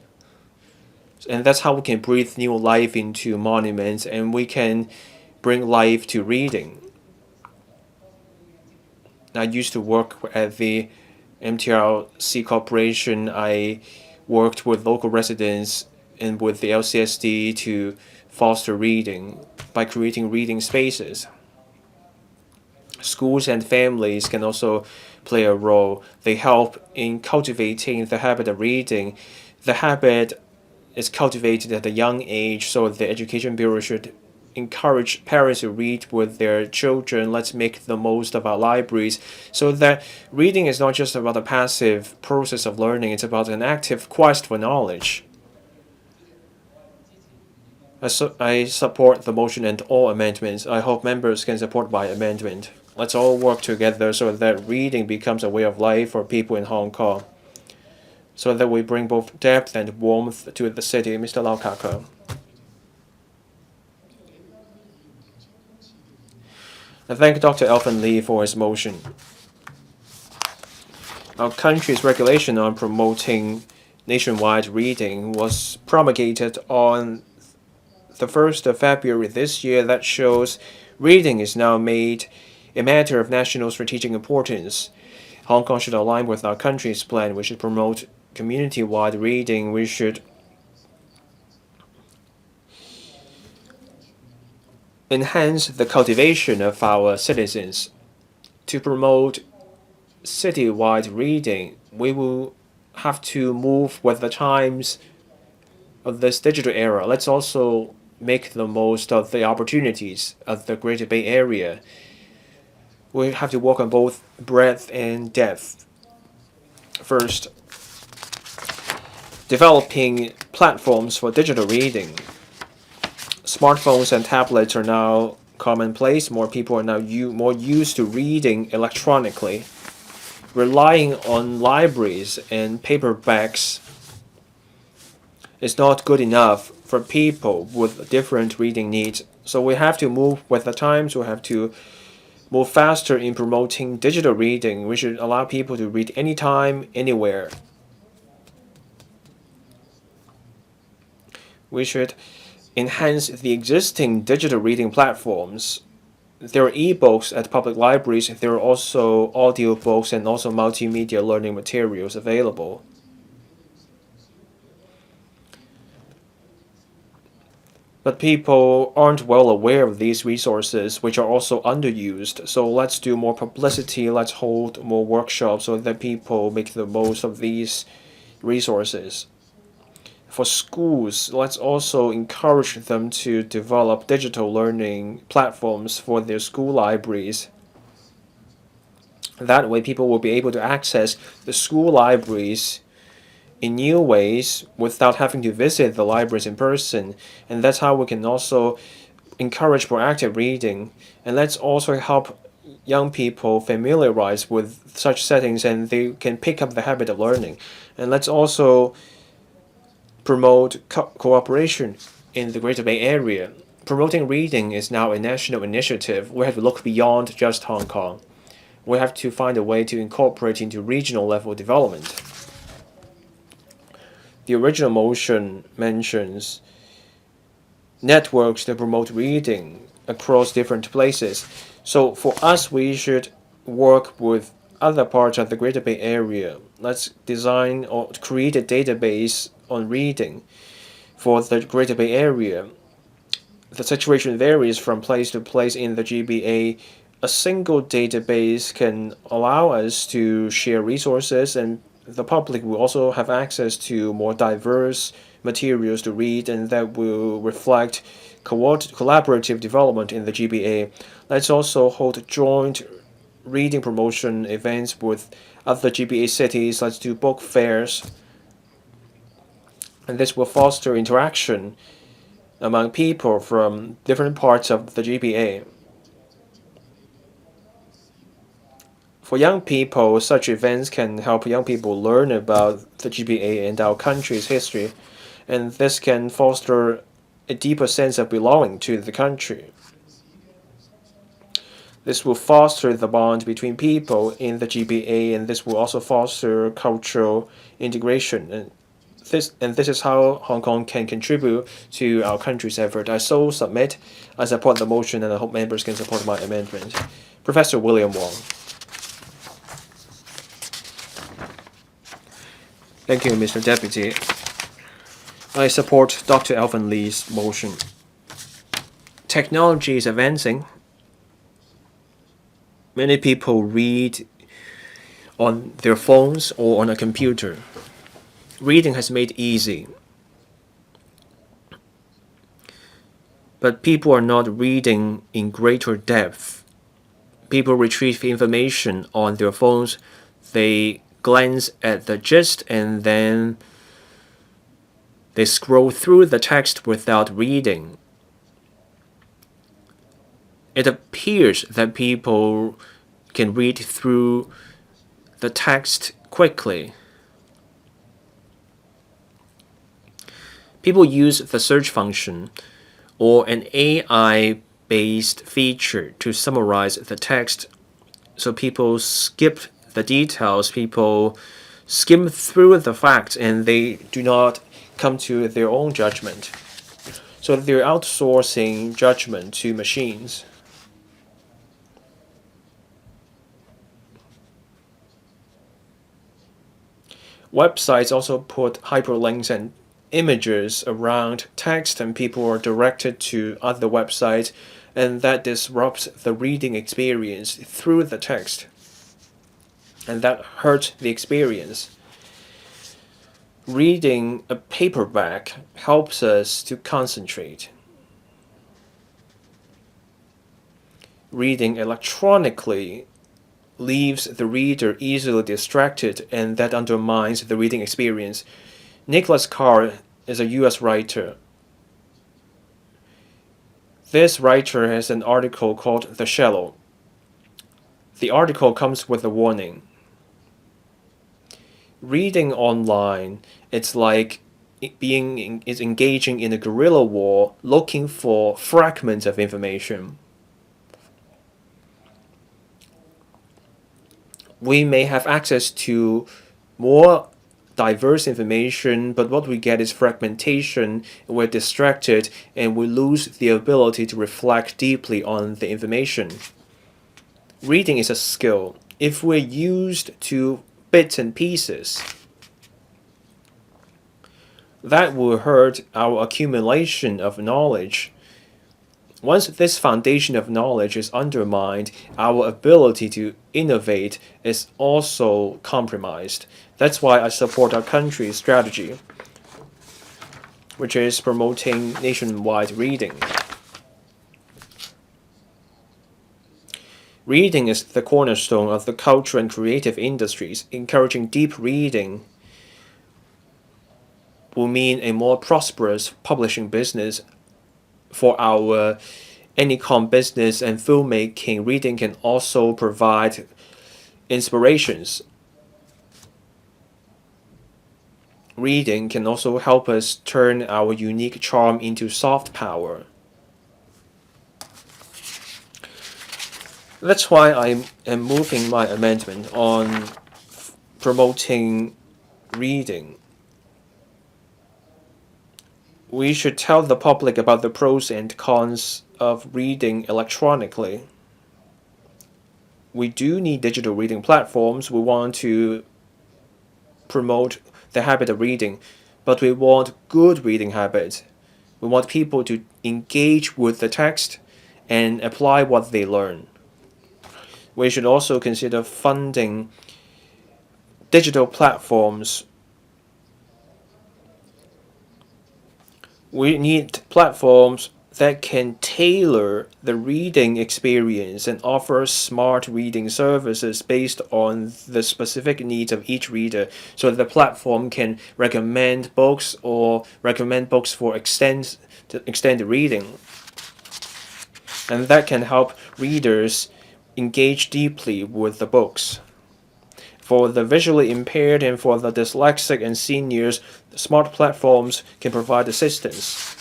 And that's how we can breathe new life into monuments, and we can bring life to reading. I used to work at the MTRC Corporation. I worked with local residents and with the LCSD to foster reading by creating reading spaces. Schools and families can also play a role. They help in cultivating the habit of reading. The habit is cultivated at a young age, so the Education Bureau should encourage parents to read with their children. Let's make the most of our libraries so that reading is not just about a passive process of learning, it's about an active quest for knowledge. I support the motion and all amendments. I hope members can support my amendment. Let's all work together so that reading becomes a way of life for people in Hong Kong, so that we bring both depth and warmth to the city. Mr. Lau Ka-keung. I thank Dr. Elvin LEE for his motion. Our country's regulation on promoting nationwide reading was promulgated on the 1st of February this year. That shows reading is now made a matter of national strategic importance. Hong Kong should align with our country's plan. We should promote community-wide reading. We should enhance the cultivation of our citizens. To promote city-wide reading, we will have to move with the times of this digital era. Let's also make the most of the opportunities of the Greater Bay Area. We have to work on both breadth and depth. First, developing platforms for digital reading. Smartphones and tablets are now commonplace. More people are now more used to reading electronically. Relying on libraries and paperbacks is not good enough for people with different reading needs. So we have to move with the times. We have to move faster in promoting digital reading. We should allow people to read anytime, anywhere. We should enhance the existing digital reading platforms. There are e-books at public libraries. There are also audiobooks and also multimedia learning materials available. But people aren't well aware of these resources, which are also underused. So let's do more publicity, let's hold more workshops so that people make the most of these resources. For schools, let's also encourage them to develop digital learning platforms for their school libraries. That way, people will be able to access the school libraries in new ways without having to visit the libraries in person. And that's how we can also encourage proactive reading. And let's also help young people familiarize with such settings and they can pick up the habit of learning. And let's also promote cooperation in the Greater Bay Area. Promoting reading is now a national initiative. We have to look beyond just Hong Kong. We have to find a way to incorporate into regional level development. The original motion mentions networks that promote reading across different places. So for us, we should work with other parts of the Greater Bay Area. Let's design or create a database on reading for the Greater Bay Area. The situation varies from place to place in the GBA. A single database can allow us to share resources, and the public will also have access to more diverse materials to read, and that will reflect collaborative development in the GBA. Let's also hold joint reading promotion events with other GBA cities. Let's do book fairs, and this will foster interaction among people from different parts of the GBA. For young people, such events can help young people learn about the GBA and our country's history, and this can foster a deeper sense of belonging to the country. This will foster the bond between people in the GBA, and this will also foster cultural integration. And this is how Hong Kong can contribute to our country's effort. I so submit. I support the motion, and I hope members can support my amendment. Professor William Wong. Thank you, Mr. Deputy. I support Dr. Elvin Lee's motion. Technology is advancing. Many people read on their phones or on a computer. Reading has made easy. But people are not reading in greater depth. People retrieve information on their phones. They glance at the gist and then they scroll through the text without reading. It appears that people can read through the text quickly. People use the search function or an AI-based feature to summarize the text, so people skip the details, people skim through the facts, and they do not come to their own judgment. So they're outsourcing judgment to machines. Websites also put hyperlinks and images around text, and people are directed to other websites, and that disrupts the reading experience through the text. And that hurts the experience. Reading a paperback helps us to concentrate. Reading electronically leaves the reader easily distracted, and that undermines the reading experience. Nicholas Carr is a US writer. This writer has an article called The Shallow. The article comes with a warning. Reading online, it's like engaging in a guerrilla war looking for fragments of information. We may have access to more diverse information, but what we get is fragmentation, and we're distracted, and we lose the ability to reflect deeply on the information. Reading is a skill. If we're used to bits and pieces, That will hurt our accumulation of knowledge. Once this foundation of knowledge is undermined, our ability to innovate is also compromised. That's why I support our country's strategy, which is promoting nationwide reading. Reading is the cornerstone of the culture and creative industries. Encouraging deep reading will mean a more prosperous publishing business. For our Anycom business and filmmaking, reading can also provide inspirations. Reading can also help us turn our unique charm into soft power. That's why I am moving my amendment on promoting reading. We should tell the public about the pros and cons of reading electronically. We do need digital reading platforms. We want to promote the habit of reading, but we want good reading habits. We want people to engage with the text and apply what they learn. We should also consider funding digital platforms. We need platforms that can tailor the reading experience and offer smart reading services based on the specific needs of each reader, so that the platform can recommend books or recommend books for extended reading. And that can help readers engage deeply with the books. For the visually impaired and for the dyslexic and seniors, smart platforms can provide assistance.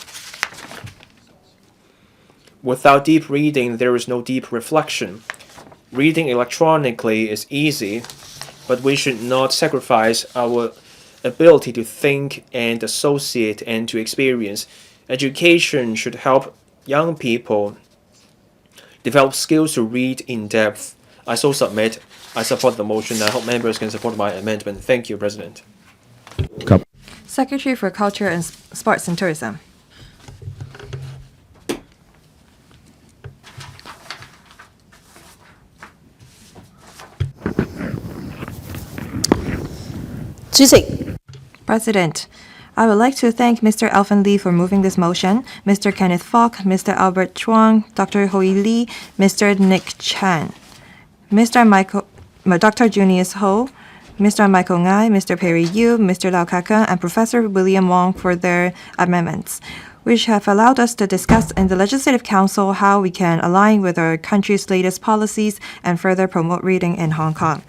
Without deep reading, there is no deep reflection. Reading electronically is easy, but we should not sacrifice our ability to think and associate and to experience. Education should help young people develop skills to read in depth. I so submit. I support the motion. I hope members can support my amendment. Thank you, President. Secretary for Culture and Sports and Tourism. President, I would like to thank Mr. Elvin LEE for moving this motion, Mr. Kenneth Falk, Mr. Albert CHUANG, Dr. Hoey Lee, Mr. Nick Chan, Dr. Junius Ho, Mr. Michael Ngai, Mr. Perry Yu, Mr. Lau Ka-keung, and Professor William Wong for their amendments, which have allowed us to discuss in the Legislative Council how we can align with our country's latest policies and further promote reading in Hong Kong.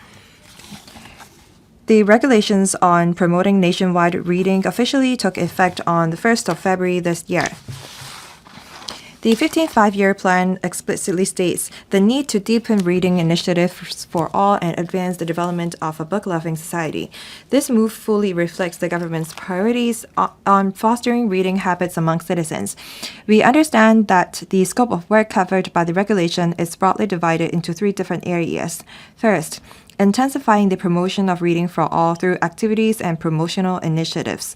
The regulations on promoting nationwide reading officially took effect on the 1st of February this year. The 15th Five-Year Plan explicitly states the need to deepen reading initiatives for all and advance the development of a book-loving society. This move fully reflects the government's priorities on fostering reading habits among citizens. We understand that the scope of work covered by the regulation is broadly divided into three different areas. First, intensifying the promotion of reading for all through activities and promotional initiatives.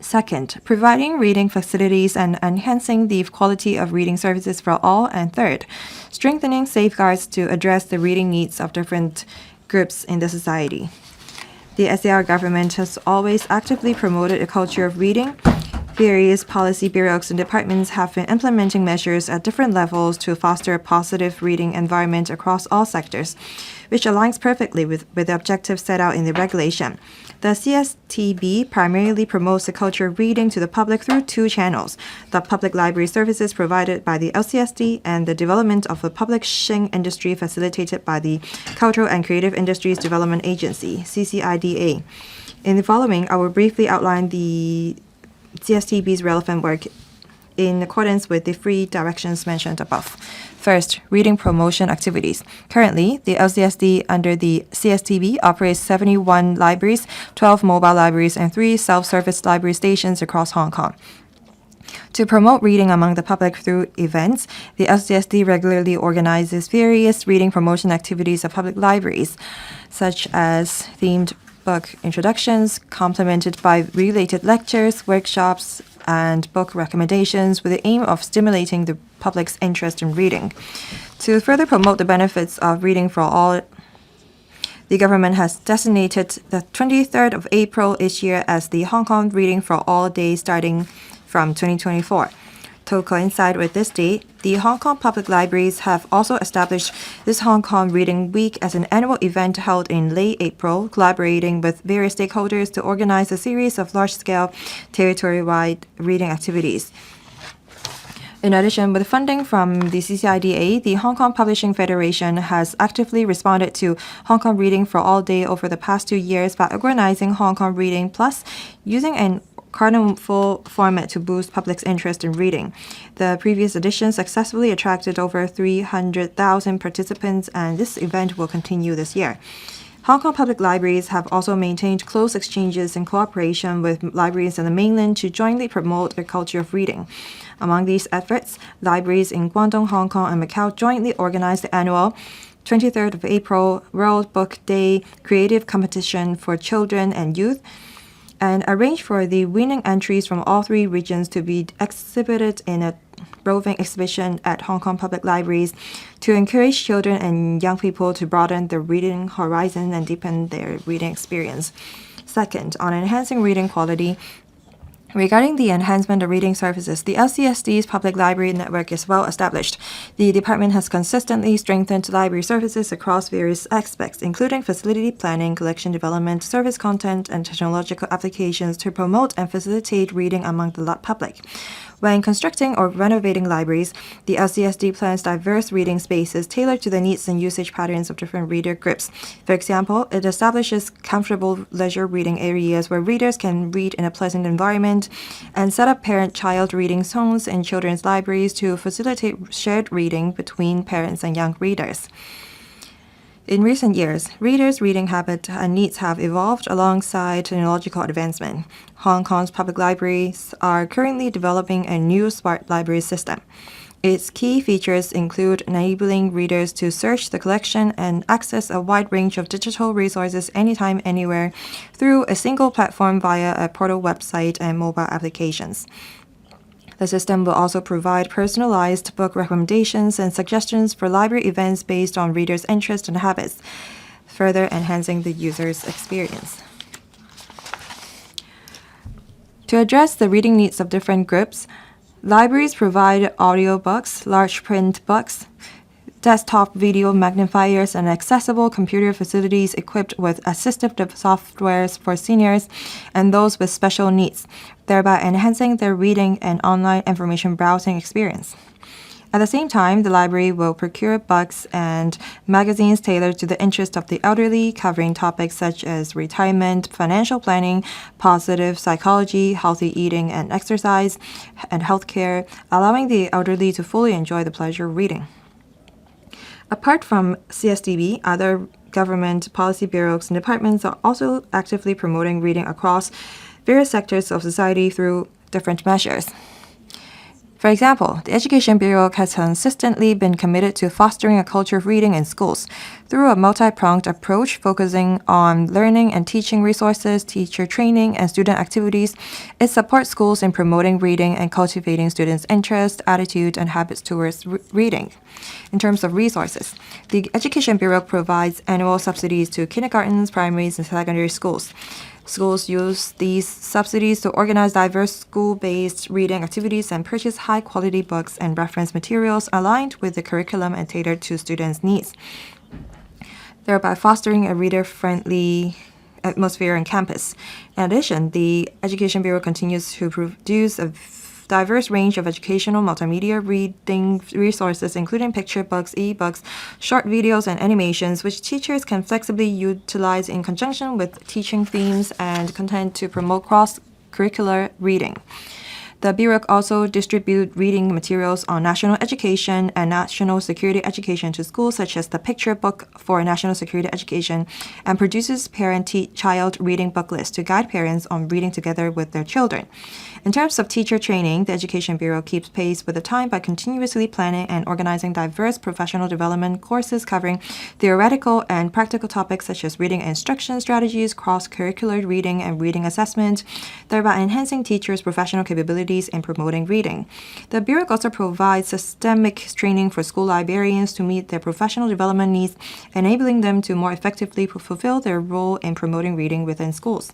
Second, providing reading facilities and enhancing the quality of reading services for all. And third, strengthening safeguards to address the reading needs of different groups in the society. The SAR government has always actively promoted a culture of reading. Various policy bureaus and departments have been implementing measures at different levels to foster a positive reading environment across all sectors, which aligns perfectly with the objectives set out in the regulation. The CSTB primarily promotes the culture of reading to the public through two channels: the public library services provided by the LCSD and the development of the publishing industry facilitated by the Cultural and Creative Industries Development Agency, CCIDA. In the following, I will briefly outline the CSTB's relevant work in accordance with the three directions mentioned above. First, reading promotion activities. Currently, the LCSD under the CSTB operates 71 libraries, 12 mobile libraries, and 3 self-service library stations across Hong Kong. To promote reading among the public through events, the LCSD regularly organizes various reading promotion activities at public libraries, such as themed book introductions, complemented by related lectures, workshops, and book recommendations with the aim of stimulating the public's interest in reading. To further promote the benefits of reading for all, the government has designated the 23rd of April each year as the Hong Kong Reading for All Day starting from 2024. To coincide with this date, the Hong Kong Public Libraries have also established this Hong Kong Reading Week as an annual event held in late April, collaborating with various stakeholders to organize a series of large-scale, territory-wide reading activities. In addition, with funding from the CCIDA, the Hong Kong Publishing Federation has actively responded to Hong Kong Reading for All Day over the past 2 years by organizing Hong Kong Reading Plus, using an carnival format to boost public's interest in reading. The previous edition successfully attracted over 300,000 participants, and this event will continue this year. Hong Kong public libraries have also maintained close exchanges and cooperation with libraries on the mainland to jointly promote a culture of reading. Among these efforts, libraries in Guangdong, Hong Kong, and Macau jointly organized the annual 23rd of April World Book Day Creative Competition for Children and Youth, and arranged for the winning entries from all 3 regions to be exhibited in a roving exhibition at Hong Kong public libraries to encourage children and young people to broaden their reading horizon and deepen their reading experience. Second, on enhancing reading quality, regarding the enhancement of reading services, the LCSD's public library network is well established. The department has consistently strengthened library services across various aspects, including facility planning, collection development, service content, and technological applications to promote and facilitate reading among the public. When constructing or renovating libraries, the LCSD plans diverse reading spaces tailored to the needs and usage patterns of different reader groups. For example, it establishes comfortable leisure reading areas where readers can read in a pleasant environment, and set up parent-child reading zones in children's libraries to facilitate shared reading between parents and young readers. In recent years, readers' reading habits and needs have evolved alongside technological advancement. Hong Kong's public libraries are currently developing a new smart library system. Its key features include enabling readers to search the collection and access a wide range of digital resources anytime, anywhere, through a single platform via a portal website and mobile applications. The system will also provide personalized book recommendations and suggestions for library events based on readers' interests and habits, further enhancing the user's experience. To address the reading needs of different groups, libraries provide audiobooks, large print books, desktop video magnifiers, and accessible computer facilities equipped with assistive softwares for seniors and those with special needs, thereby enhancing their reading and online information browsing experience. At the same time, the library will procure books and magazines tailored to the interest of the elderly, covering topics such as retirement, financial planning, positive psychology, healthy eating and exercise, and healthcare, allowing the elderly to fully enjoy the pleasure of reading. Apart from CSDB, other government policy bureaus and departments are also actively promoting reading across various sectors of society through different measures. For example, the Education Bureau has consistently been committed to fostering a culture of reading in schools through a multi-pronged approach focusing on learning and teaching resources, teacher training, and student activities. It supports schools in promoting reading and cultivating students' interest, attitude, and habits towards reading. In terms of resources, the Education Bureau provides annual subsidies to kindergartens, primaries, and secondary schools. Schools use these subsidies to organize diverse school-based reading activities and purchase high-quality books and reference materials aligned with the curriculum and tailored to students' needs, thereby fostering a reader-friendly atmosphere on campus. In addition, the Education Bureau continues to produce a diverse range of educational multimedia reading resources, including picture books, e-books, short videos, and animations, which teachers can flexibly utilize in conjunction with teaching themes and content to promote cross-curricular reading. The Bureau also distributes reading materials on national education and national security education to schools, such as the Picture Book for National Security Education, and produces parent-child reading booklets to guide parents on reading together with their children. In terms of teacher training, the Education Bureau keeps pace with the time by continuously planning and organizing diverse professional development courses covering theoretical and practical topics such as reading instruction strategies, cross-curricular reading, and reading assessment, thereby enhancing teachers' professional capabilities in promoting reading. The Bureau also provides systemic training for school librarians to meet their professional development needs, enabling them to more effectively fulfill their role in promoting reading within schools.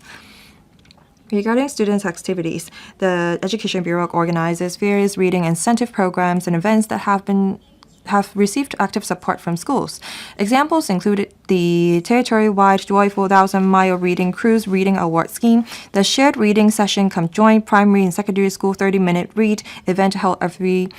Regarding students' activities, the Education Bureau organizes various reading incentive programs and events that have received active support from schools. Examples included the territory-wide Joyful 1,000-Mile Reading Cruise Reading Award Scheme, the Shared Reading Session Come Join Primary and Secondary School 30-Minute Read event held every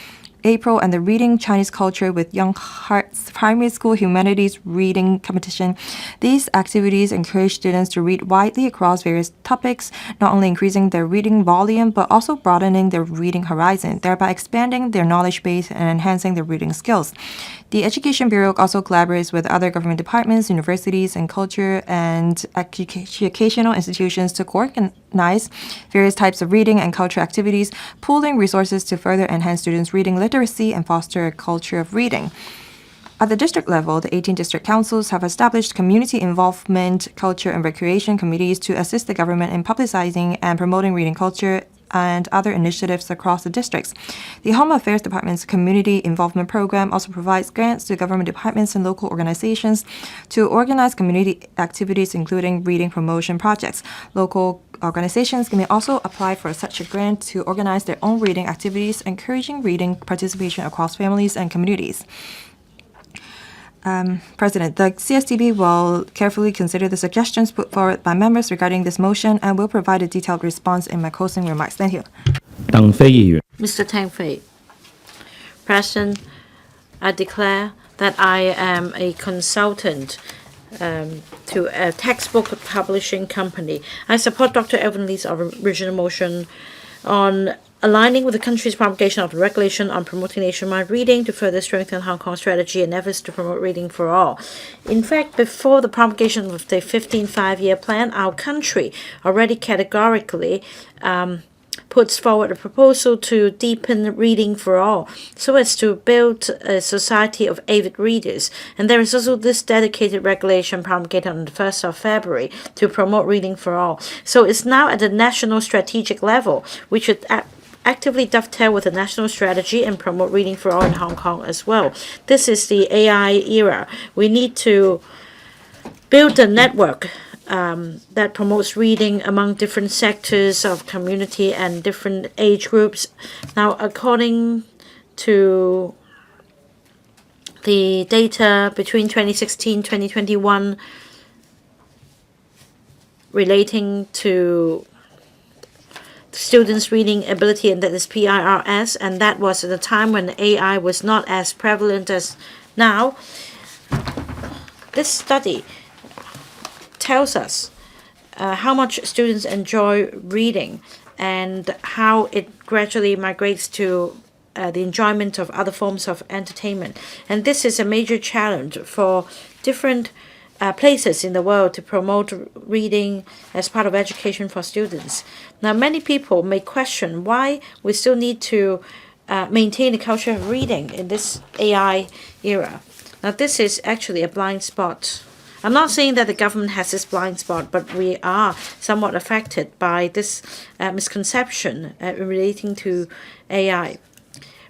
April, and the Reading Chinese Culture with Young Hearts Primary School Humanities Reading Competition. These activities encourage students to read widely across various topics, not only increasing their reading volume, but also broadening their reading horizon, thereby expanding their knowledge base and enhancing their reading skills. The Education Bureau also collaborates with other government departments, universities, and culture and educational institutions to organize various types of reading and culture activities, pooling resources to further enhance students' reading literacy and foster a culture of reading. At the district level, the 18 district councils have established community involvement, culture, and recreation committees to assist the government in publicizing and promoting reading culture and other initiatives across the districts. The Home Affairs Department's Community Involvement Program also provides grants to government departments and local organizations to organize community activities, including reading promotion projects. Local organizations may also apply for such a grant to organize their own reading activities, encouraging reading participation across families and communities. President, the CSDB will carefully consider the suggestions put forward by members regarding this motion and will provide a detailed response in my closing remarks. Thank you. Mr. Tang Fei. President, I declare that I am a consultant to a textbook publishing company. I support Dr. Elvin Lee's original motion on aligning with the country's promulgation of the regulation on promoting nationwide reading to further strengthen Hong Kong's strategy and efforts to promote reading for all. In fact, before the promulgation of the 15th five-year plan, our country already categorically puts forward a proposal to deepen reading for all, so as to build a society of avid readers. And there is also this dedicated regulation promulgated on the 1st of February to promote reading for all. So it's now at the national strategic level. We should actively dovetail with the national strategy and promote reading for all in Hong Kong as well. This is the AI era. We need to build a network that promotes reading among different sectors of community and different age groups. Now, according to the data between 2016 2021 relating to students' reading ability, and that is PIRS, and that was at a time when AI was not as prevalent as now. This study tells us how much students enjoy reading and how it gradually migrates to the enjoyment of other forms of entertainment. And this is a major challenge for different places in the world to promote reading as part of education for students. Now, many people may question why we still need to maintain a culture of reading in this AI era. Now, this is actually a blind spot. I'm not saying that the government has this blind spot, but we are somewhat affected by this misconception relating to AI.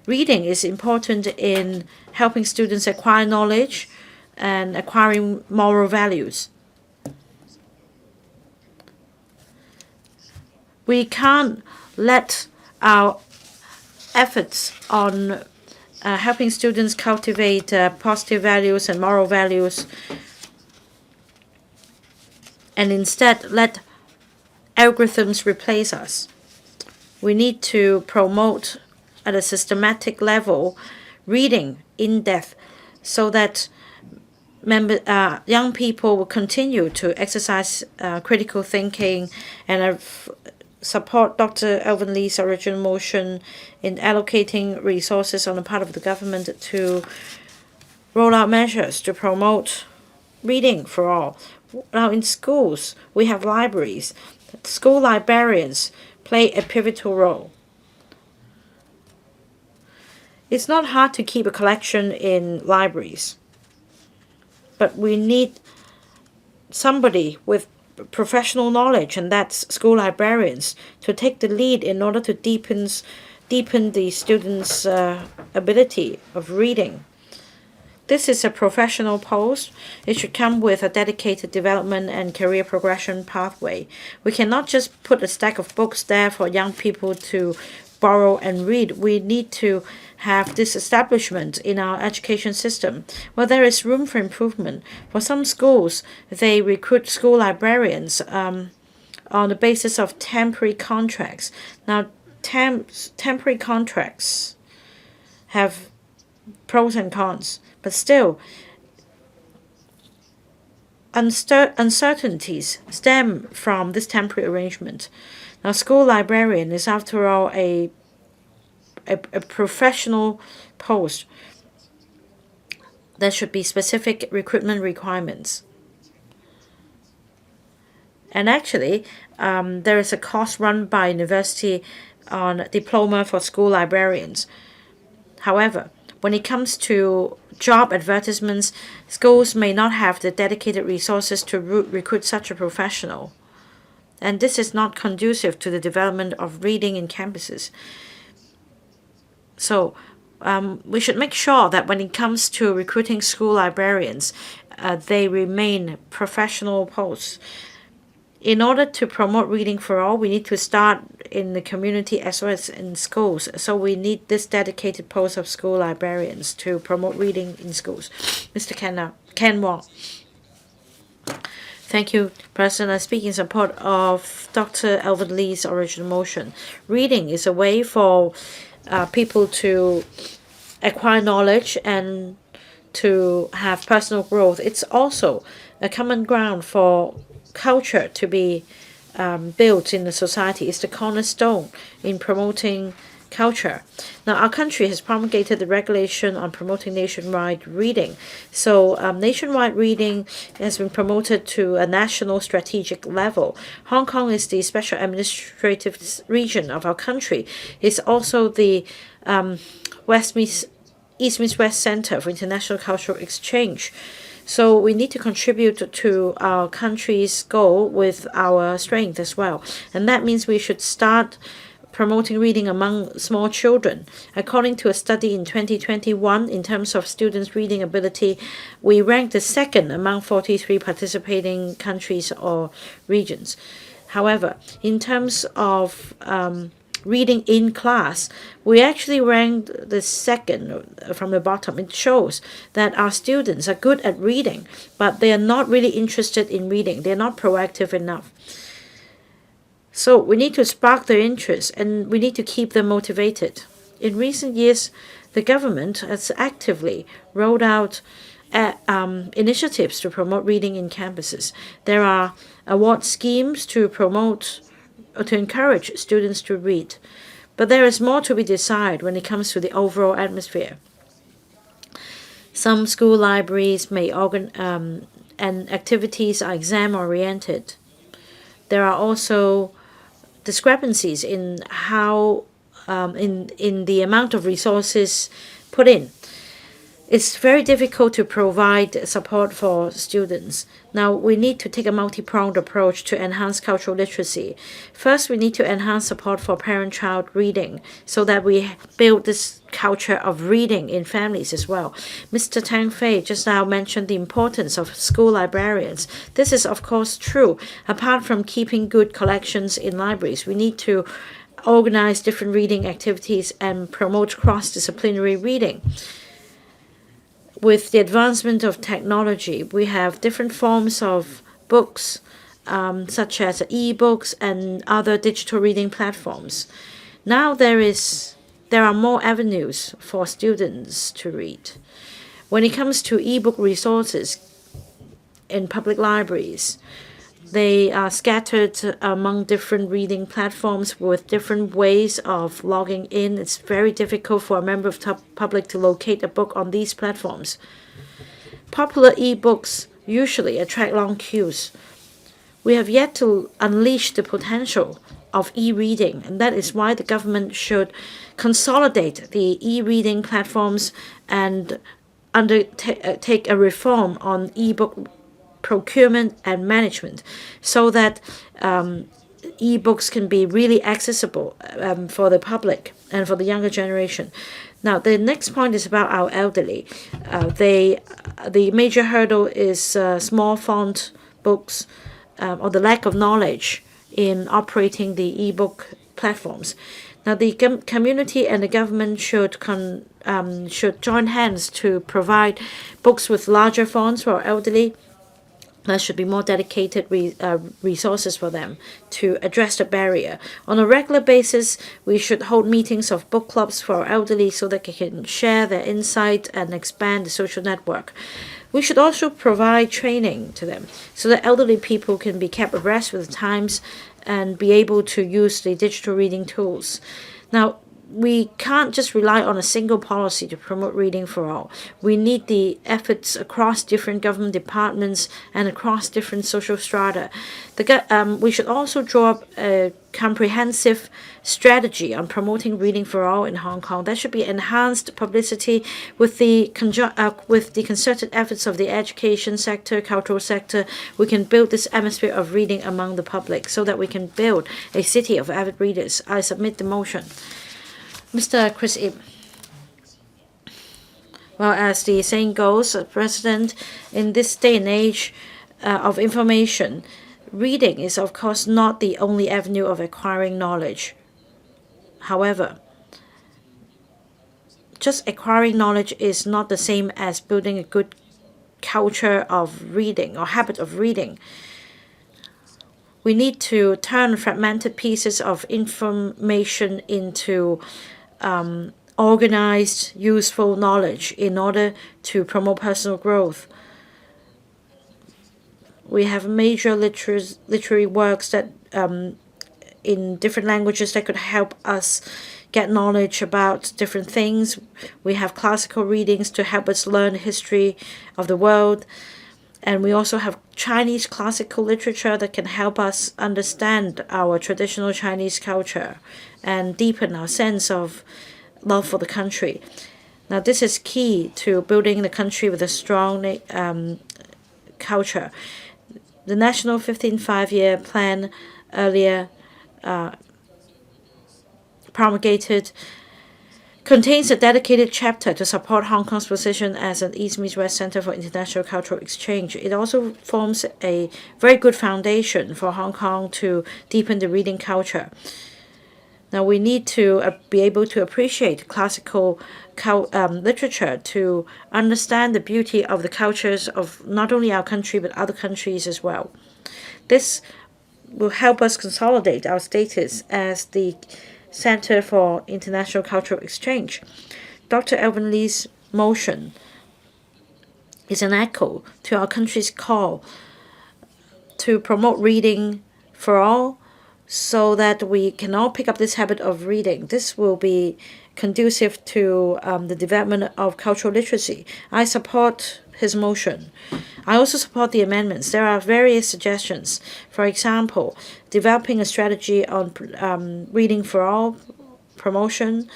Reading is important in helping students acquire knowledge and acquiring moral values. We can't let our efforts on helping students cultivate positive values and moral values and instead let algorithms replace us. We need to promote at a systematic level reading in depth so that young people will continue to exercise critical thinking and support Dr. Elvin Lee's original motion in allocating resources on the part of the government to roll out measures to promote reading for all. Now, in schools, we have libraries. School librarians play a pivotal role. It's not hard to keep a collection in libraries, but we need somebody with professional knowledge, and that's school librarians, to take the lead in order to deepen the students' ability of reading. This is a professional post. It should come with a dedicated development and career progression pathway. We cannot just put a stack of books there for young people to borrow and read. We need to have this establishment in our education system. Well, there is room for improvement. For some schools, they recruit school librarians on the basis of temporary contracts. Now, temporary contracts have pros and cons, but still, uncertainties stem from this temporary arrangement. Now, school librarian is, after all, a professional post. There should be specific recruitment requirements. And actually, there is a course run by university on diploma for school librarians. However, when it comes to job advertisements, schools may not have the dedicated resources to recruit such a professional. And this is not conducive to the development of reading in campuses. So we should make sure that when it comes to recruiting school librarians, they remain professional posts. In order to promote reading for all, we need to start in the community as well as in schools. So we need this dedicated post of school librarians to promote reading in schools. Mr. Ken Wong. Thank you, President. I speak in support of Dr. Elvin Lee's original motion. Reading is a way for people to acquire knowledge and to have personal growth. It's also a common ground for culture to be built in the society. It's the cornerstone in promoting culture. Now, our country has promulgated the regulation on promoting nationwide reading. So nationwide reading has been promoted to a national strategic level. Hong Kong is the special administrative region of our country. It's also the East Meets West Center for International Cultural Exchange. So we need to contribute to our country's goal with our strength as well. And that means we should start promoting reading among small children. According to a study in 2021, in terms of students' reading ability, we ranked the second among 43 participating countries or regions. However, in terms of reading in class, we actually ranked the second from the bottom. It shows that our students are good at reading, but they are not really interested in reading. They're not proactive enough. So we need to spark their interest and we need to keep them motivated. In recent years, the government has actively rolled out initiatives to promote reading in campuses. There are award schemes to encourage students to read. But there is more to be desired when it comes to the overall atmosphere. Some school libraries may and activities are exam-oriented. There are also discrepancies in how in the amount of resources put in. It's very difficult to provide support for students. Now, we need to take a multi-pronged approach to enhance cultural literacy. First, we need to enhance support for parent-child reading so that we build this culture of reading in families as well. Mr. Tang Fei just now mentioned the importance of school librarians. This is, of course, true. Apart from keeping good collections in libraries, we need to organize different reading activities and promote cross-disciplinary reading. With the advancement of technology, we have different forms of books, such as e-books and other digital reading platforms. Now there are more avenues for students to read. When it comes to e-book resources in public libraries, They are scattered among different reading platforms with different ways of logging in. It's very difficult for a member of the public to locate a book on these platforms. Popular e-books usually attract long queues. We have yet to unleash the potential of e-reading, and that is why the government should consolidate the e-reading platforms and undertake a reform on e-book procurement and management so that e-books can be really accessible for the public and for the younger generation. Now, the next point is about our elderly. The major hurdle is small font books or the lack of knowledge in operating the e-book platforms. Now, the community and the government should join hands to provide books with larger fonts for our elderly. There should be more dedicated resources for them to address the barrier. On a regular basis, we should hold meetings of book clubs for our elderly so that they can share their insight and expand the social network. We should also provide training to them so that elderly people can be kept abreast with the times and be able to use the digital reading tools. Now, we can't just rely on a single policy to promote reading for all. We need the efforts across different government departments and across different social strata. We should also draw up a comprehensive strategy on promoting reading for all in Hong Kong. There should be enhanced publicity with the concerted efforts of the education sector, cultural sector. We can build this atmosphere of reading among the public so that we can build a city of avid readers. I submit the motion. Mr. Chris Ip. Well, as the saying goes, President, in this day and age of information, reading is of course not the only avenue of acquiring knowledge. However, just acquiring knowledge is not the same as building a good culture of reading or habit of reading. We need to turn fragmented pieces of information into organized, useful knowledge in order to promote personal growth. We have major literary works that in different languages that could help us get knowledge about different things. We have classical readings to help us learn the history of the world. And we also have Chinese classical literature that can help us understand our traditional Chinese culture and deepen our sense of love for the country. Now, this is key to building the country with a strong culture. The National 15th Five-Year Plan earlier promulgated contains a dedicated chapter to support Hong Kong's position as an East-Meets-West Center for international cultural exchange. It also forms a very good foundation for Hong Kong to deepen the reading culture. Now, we need to be able to appreciate classical literature to understand the beauty of the cultures of not only our country but other countries as well. This will help us consolidate our status as the Center for International Cultural Exchange. Dr. Elvin Lee's motion is an echo to our country's call to promote reading for all so that we can all pick up this habit of reading. This will be conducive to the development of cultural literacy. I support his motion. I also support the amendments. There are various suggestions. For example, developing a strategy on reading for all promotion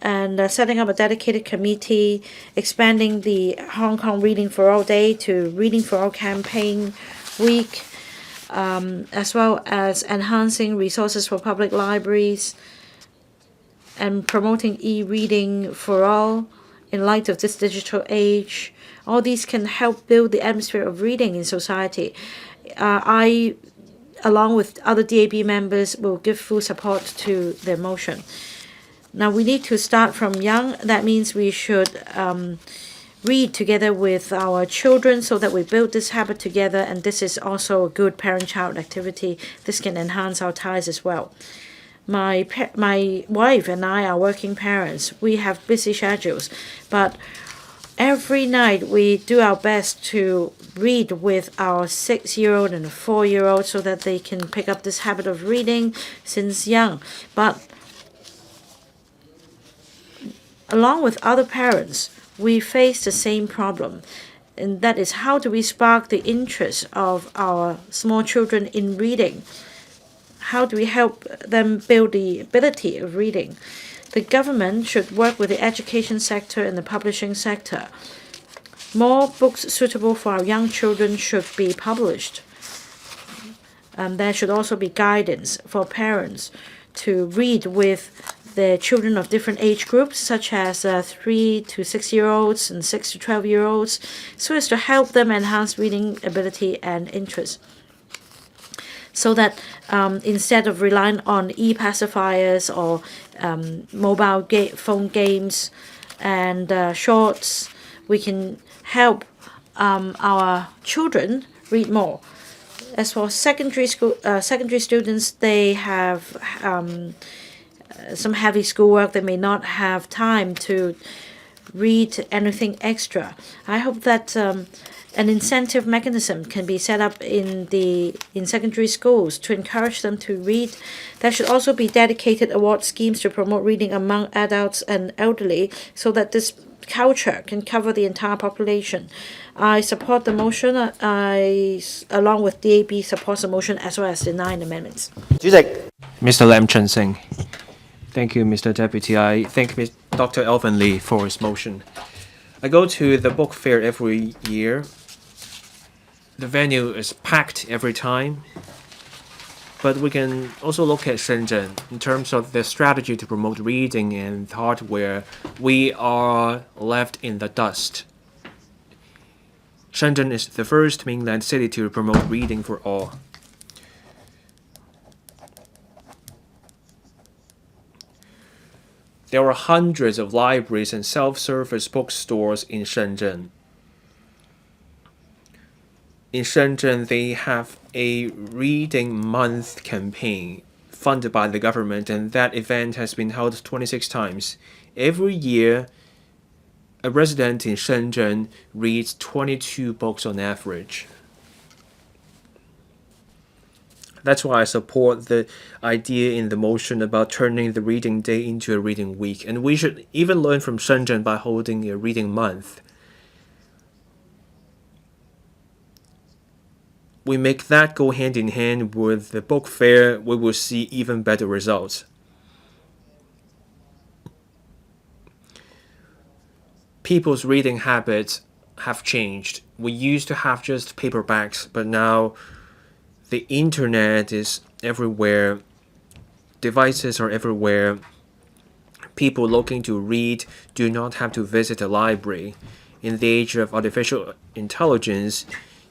and setting up a dedicated committee, expanding the Hong Kong Reading for All Day to Reading for All Campaign Week, as well as enhancing resources for public libraries and promoting e-reading for all in light of this digital age. All these can help build the atmosphere of reading in society. I, along with other DAB members, will give full support to their motion. Now, we need to start from young. That means we should read together with our children so that we build this habit together, and this is also a good parent-child activity. This can enhance our ties as well. My wife and I are working parents. We have busy schedules, but Every night we do our best to read with our 6-year-old and 4-year-old so that they can pick up this habit of reading since young. But along with other parents, we face the same problem. And that is, how do we spark the interest of our small children in reading? How do we help them build the ability of reading? The government should work with the education sector and the publishing sector. More books suitable for our young children should be published. There should also be guidance for parents to read with their children of different age groups, such as 3 to 6-year-olds and 6 to 12-year-olds, so as to help them enhance reading ability and interest. So that instead of relying on e-pacifiers or mobile phone games and shorts, we can help our children read more. As for secondary students, they have some heavy schoolwork. They may not have time to read anything extra. I hope that an incentive mechanism can be set up in secondary schools to encourage them to read. There should also be dedicated award schemes to promote reading among adults and elderly, so that this culture can cover the entire population. I support the motion. Along with DAB, supports the motion as well as the 9 amendments. Mr. Lam Chen Sing. Thank you, Mr. Deputy. I thank Dr. Elvin LEE for his motion. I go to the book fair every year. The venue is packed every time. But we can also look at Shenzhen in terms of the strategy to promote reading and hardware. We are left in the dust. Shenzhen is the first mainland city to promote reading for all. There are hundreds of libraries and self-service bookstores in Shenzhen. In Shenzhen, they have a Reading Month campaign funded by the government, and that event has been held 26 times. Every year, a resident in Shenzhen reads 22 books on average. That's why I support the idea in the motion about turning the reading day into a reading week. And we should even learn from Shenzhen by holding a reading month. We make that go hand in hand with the book fair, we will see even better results. People's reading habits have changed. We used to have just paperbacks, but now the internet is everywhere. Devices are everywhere. People looking to read do not have to visit a library. In the age of artificial intelligence,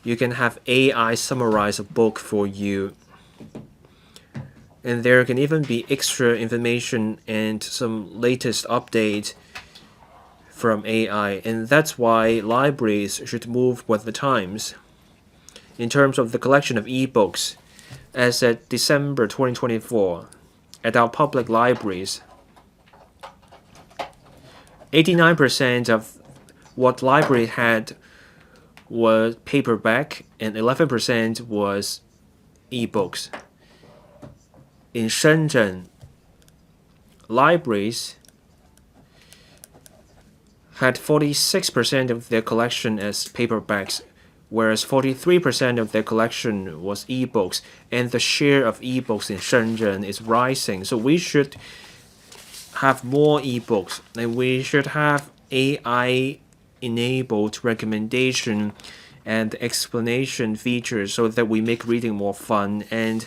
you can have AI summarize a book for you. And there can even be extra information and some latest update from AI. And that's why libraries should move with the times. In terms of the collection of e-books, as at December 2024, at our public libraries, 89% of what library had was paperback and 11% was e-books. In Shenzhen, libraries had 46% of their collection as paperbacks, whereas 43% of their collection was e-books, and the share of e-books in Shenzhen is rising. So we should have more e-books, and we should have AI-enabled recommendation and explanation features so that we make reading more fun and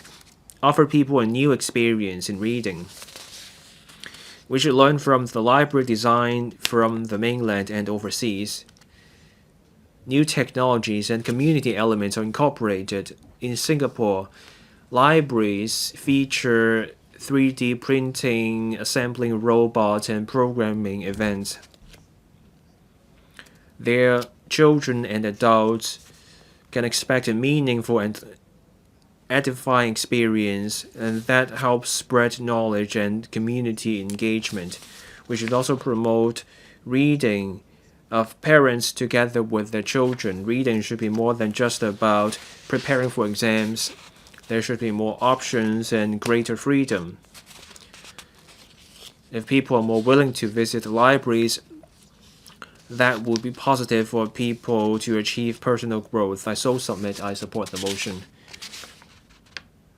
offer people a new experience in reading. We should learn from the library design from the mainland and overseas. New technologies and community elements are incorporated. In Singapore, libraries feature 3D printing, assembling robots, and programming events. Their children and adults can expect a meaningful and edifying experience, and that helps spread knowledge and community engagement. We should also promote reading of parents together with their children. Reading should be more than just about preparing for exams. There should be more options and greater freedom. If people are more willing to visit libraries, that would be positive for people to achieve personal growth. I so submit I support the motion.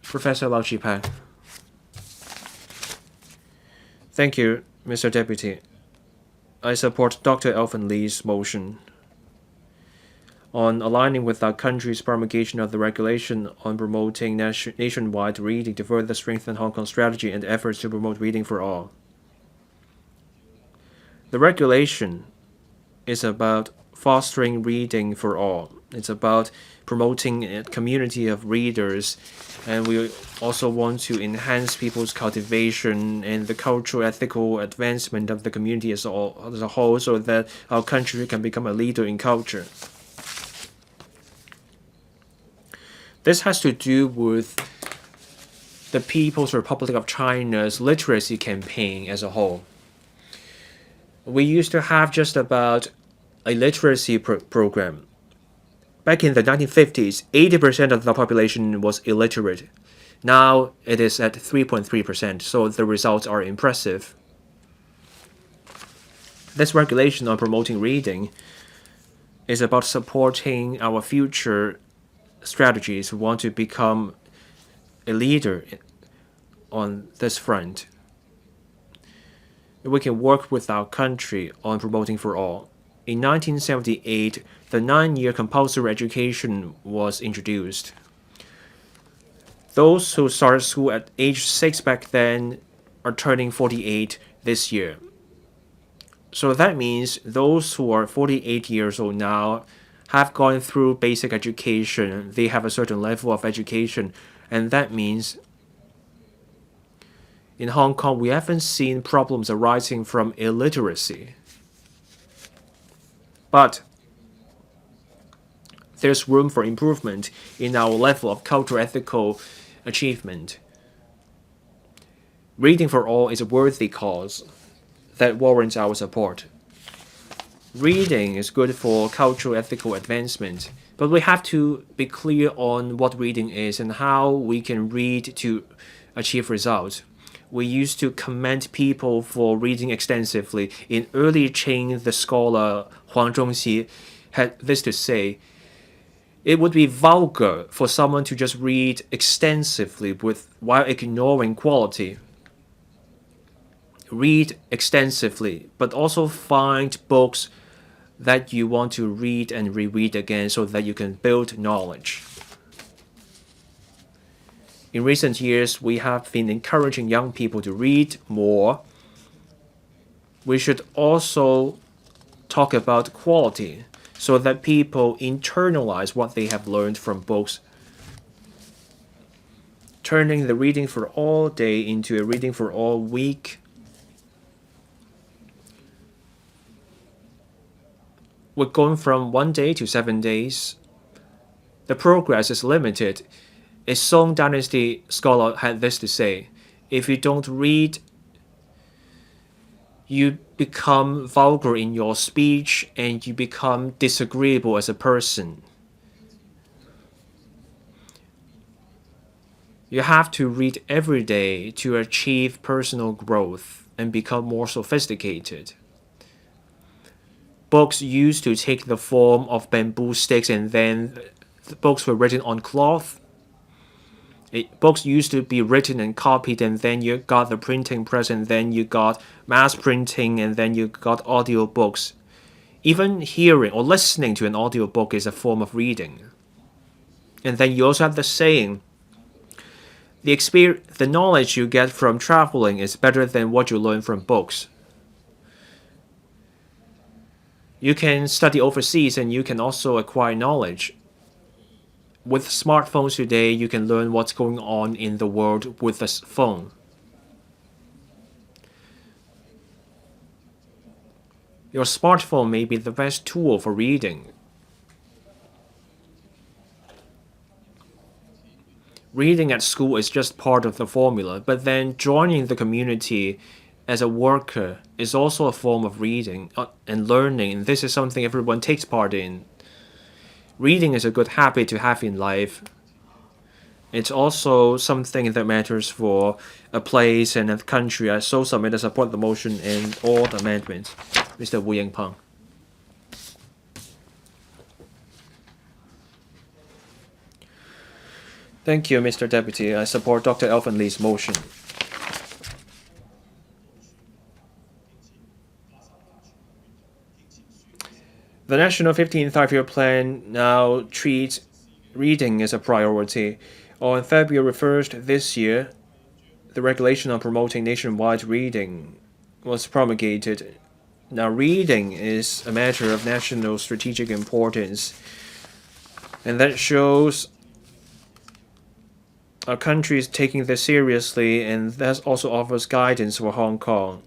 Professor Lau Chi-Pang. Thank you, Mr. Deputy. I support Dr. Elvin Lee's motion on aligning with our country's promulgation of the regulation on promoting nationwide reading to further strengthen Hong Kong's strategy and efforts to promote reading for all. The regulation is about fostering reading for all. It's about promoting a community of readers, and we also want to enhance people's cultivation and the cultural ethical advancement of the community as a whole, so that our country can become a leader in culture. This has to do with the People's Republic of China's literacy campaign as a whole. We used to have just about a literacy program. Back in the 1950s, 80% of the population was illiterate. Now it is at 3.3%, so the results are impressive. This regulation on promoting reading is about supporting our future strategies who want to become a leader on this front. We can work with our country on promoting for all. In 1978, the 9-year compulsory education was introduced. Those who started school at age 6 back then are turning 48 this year. So that means those who are 48 years old now have gone through basic education. They have a certain level of education, and that means in Hong Kong we haven't seen problems arising from illiteracy. But there's room for improvement in our level of cultural ethical achievement. Reading for all is a worthy cause that warrants our support. Reading is good for cultural ethical advancement, but we have to be clear on what reading is and how we can read to achieve results. We used to commend people for reading extensively. In early Qing, the scholar Huang Zhongxi had this to say: it would be vulgar for someone to just read extensively while ignoring quality. Read extensively, but also find books that you want to read and reread again so that you can build knowledge. In recent years, we have been encouraging young people to read more. We should also talk about quality so that people internalize what they have learned from books. Turning the reading for all day into a reading for all week. We're going from 1 day to 7 days. The progress is limited. A Song Dynasty scholar had this to say: if you don't read, you become vulgar in your speech and you become disagreeable as a person. You have to read every day to achieve personal growth and become more sophisticated. Books used to take the form of bamboo sticks, and then the books were written on cloth. Books used to be written and copied, and then you got the printing press, and then you got mass printing, and then you got audio books. Even hearing or listening to an audio book is a form of reading. And then you also have the saying, the knowledge you get from traveling is better than what you learn from books. You can study overseas and you can also acquire knowledge. With smartphones today, you can learn what's going on in the world with a phone. Your smartphone may be the best tool for reading. Reading at school is just part of the formula, but then joining the community as a worker is also a form of reading and learning. This is something everyone takes part in. Reading is a good habit to have in life. It's also something that matters for a place and a country. I so submit and support the motion and all the amendments. Mr. Wu Yingpeng. Thank you, Mr. Deputy. I support Dr. Elvin Lee's motion. The National 15th Five-Year Plan now treats reading as a priority. On February 1st this year, the regulation on promoting nationwide reading was promulgated. Now, reading is a matter of national strategic importance, and that shows our country is taking this seriously, and that also offers guidance for Hong Kong.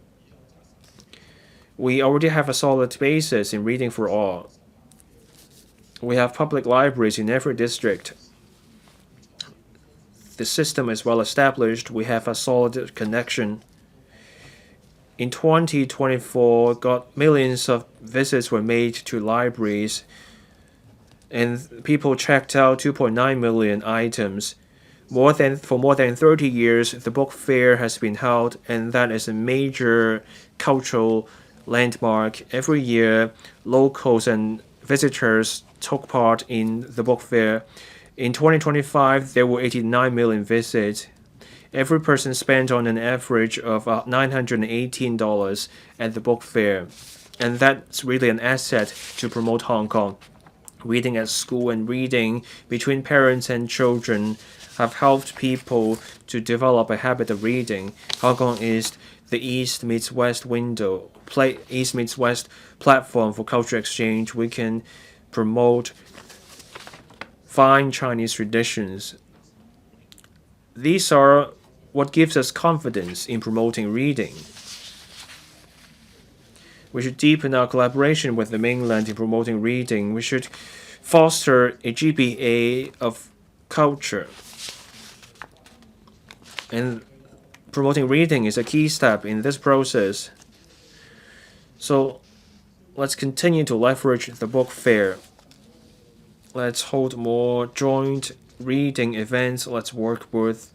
We already have a solid basis in reading for all. We have public libraries in every district. The system is well established. We have a solid connection. In 2024, millions of visits were made to libraries, and people checked out 2.9 million items. For more than 30 years, the book fair has been held, and that is a major cultural landmark. Every year, locals and visitors took part in the book fair. In 2025, there were 89 million visits. Every person spent on an average of $918 at the book fair, and that's really an asset to promote Hong Kong. Reading at school and reading between parents and children have helped people to develop a habit of reading. Hong Kong is the East meets West East meets West platform for cultural exchange. We can promote fine Chinese traditions. These are what gives us confidence in promoting reading. We should deepen our collaboration with the mainland in promoting reading. We should foster a GBA of culture. And promoting reading is a key step in this process. So let's continue to leverage the book fair. Let's hold more joint reading events. Let's work with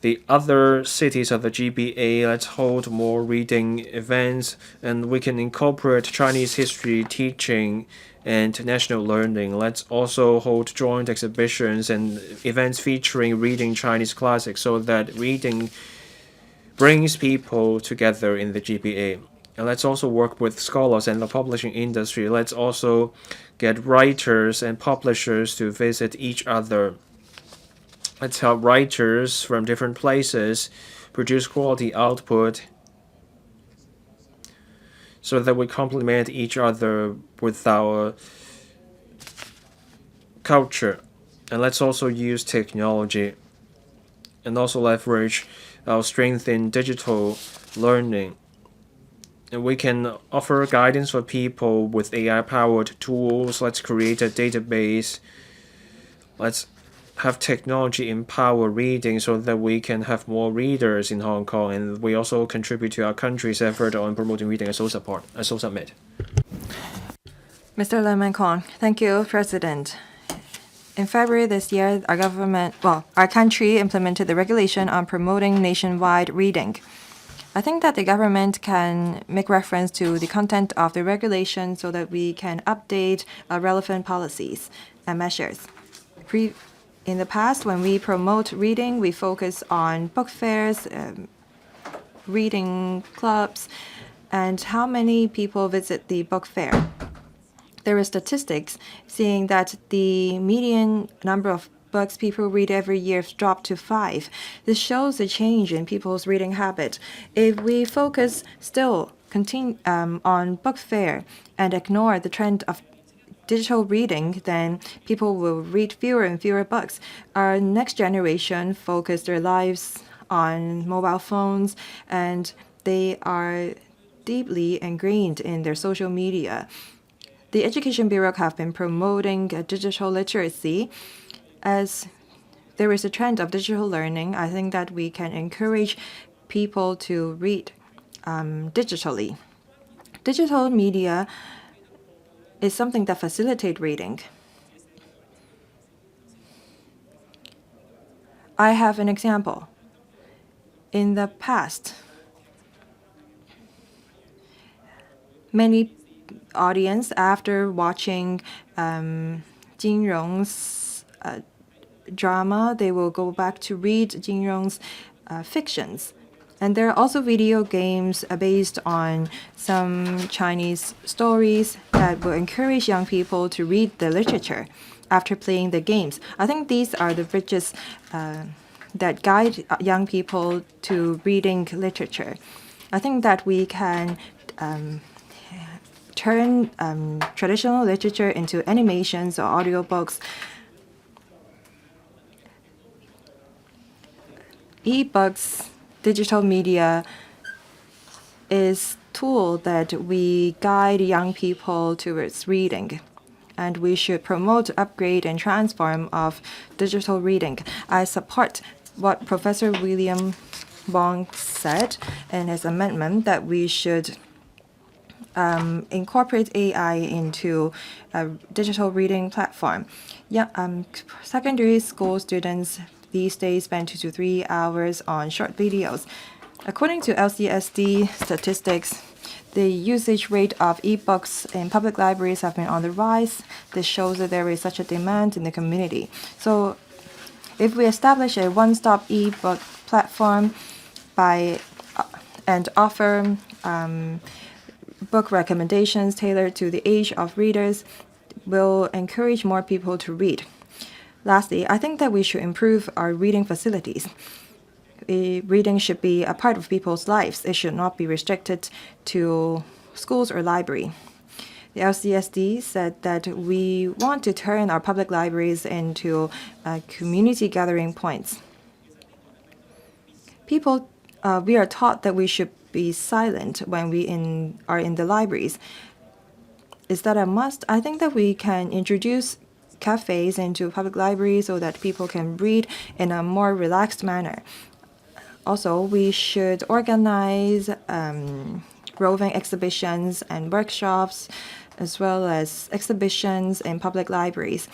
the other cities of the GBA. Let's hold more reading events, and we can incorporate Chinese history teaching and national learning. Let's also hold joint exhibitions and events featuring reading Chinese classics so that reading brings people together in the GBA. And let's also work with scholars and the publishing industry. Let's also get writers and publishers to visit each other. Let's help writers from different places produce quality output so that we complement each other with our culture. And let's also use technology and also leverage our strength in digital learning. And we can offer guidance for people with AI-powered tools. Let's create a database. Let's have technology empower reading so that we can have more readers in Hong Kong, and we also contribute to our country's effort on promoting reading. I so submit. Mr. Lim and Kong, thank you, President. In February this year, our country implemented the regulation on promoting nationwide reading. I think that the government can make reference to the content of the regulation so that we can update relevant policies and measures. In the past, when we promote reading, we focus on book fairs, reading clubs, and how many people visit the book fair. There are statistics seeing that the median number of books people read every year dropped to 5. This shows a change in people's reading habit. If we focus still on book fair and ignore the trend of digital reading, then people will read fewer and fewer books. Our next generation focus their lives on mobile phones, and they are deeply ingrained in their social media. The Education Bureau have been promoting digital literacy. As there is a trend of digital learning, I think that we can encourage people to read digitally. Digital media is something that facilitates reading. I have an example. In the past, many audience, after watching Jin Rong's drama, they will go back to read Jin Rong's fictions. And there are also video games based on some Chinese stories that will encourage young people to read the literature after playing the games. I think these are the bridges that guide young people to reading literature. I think that we can turn traditional literature into animations or audiobooks. E-books, digital media is tool that we guide young people towards reading. And we should promote, upgrade, and transform of digital reading. I support what Professor William WONG said in his amendment that we should incorporate AI into a digital reading platform. Secondary school students these days spend 2 to 3 hours on short videos. According to LCSD statistics, the usage rate of e-books in public libraries have been on the rise. This shows that there is such a demand in the community. So if we establish a one-stop e-book platform and offer book recommendations tailored to the age of readers, will encourage more people to read. Lastly, I think that we should improve our reading facilities. Reading should be a part of people's lives. It should not be restricted to schools or library. The LCSD said that we want to turn our public libraries into community gathering points. We are taught that we should be silent when we are in the libraries. Is that a must? I think that we can introduce cafes into public libraries so that people can read in a more relaxed manner. Also, we should organize roving exhibitions and workshops, as well as exhibitions in public libraries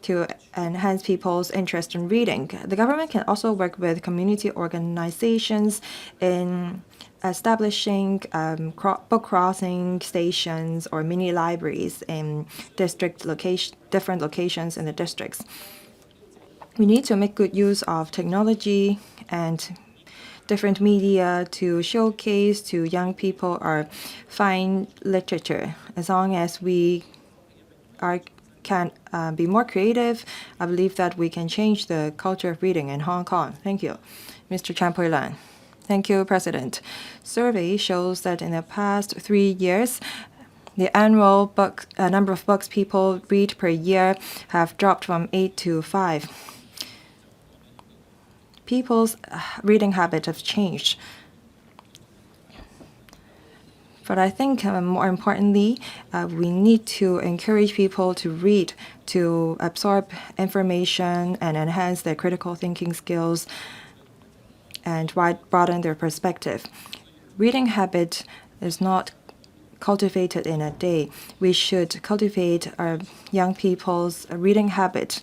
to enhance people's interest in reading. The government can also work with community organizations in establishing book crossing stations or mini libraries in different locations in the districts. We need to make good use of technology and different media to showcase to young people our fine literature. As long as we can be more creative, I believe that we can change the culture of reading in Hong Kong. Thank you. Mr. Chan Pui-lan. Thank you, President. Survey shows that in the past 3 years, the annual number of books people read per year have dropped from 8 to 5. People's reading habits have changed. But I think more importantly, we need to encourage people to read, to absorb information and enhance their critical thinking skills and broaden their perspective. Reading habit is not cultivated in a day. We should cultivate our young people's reading habit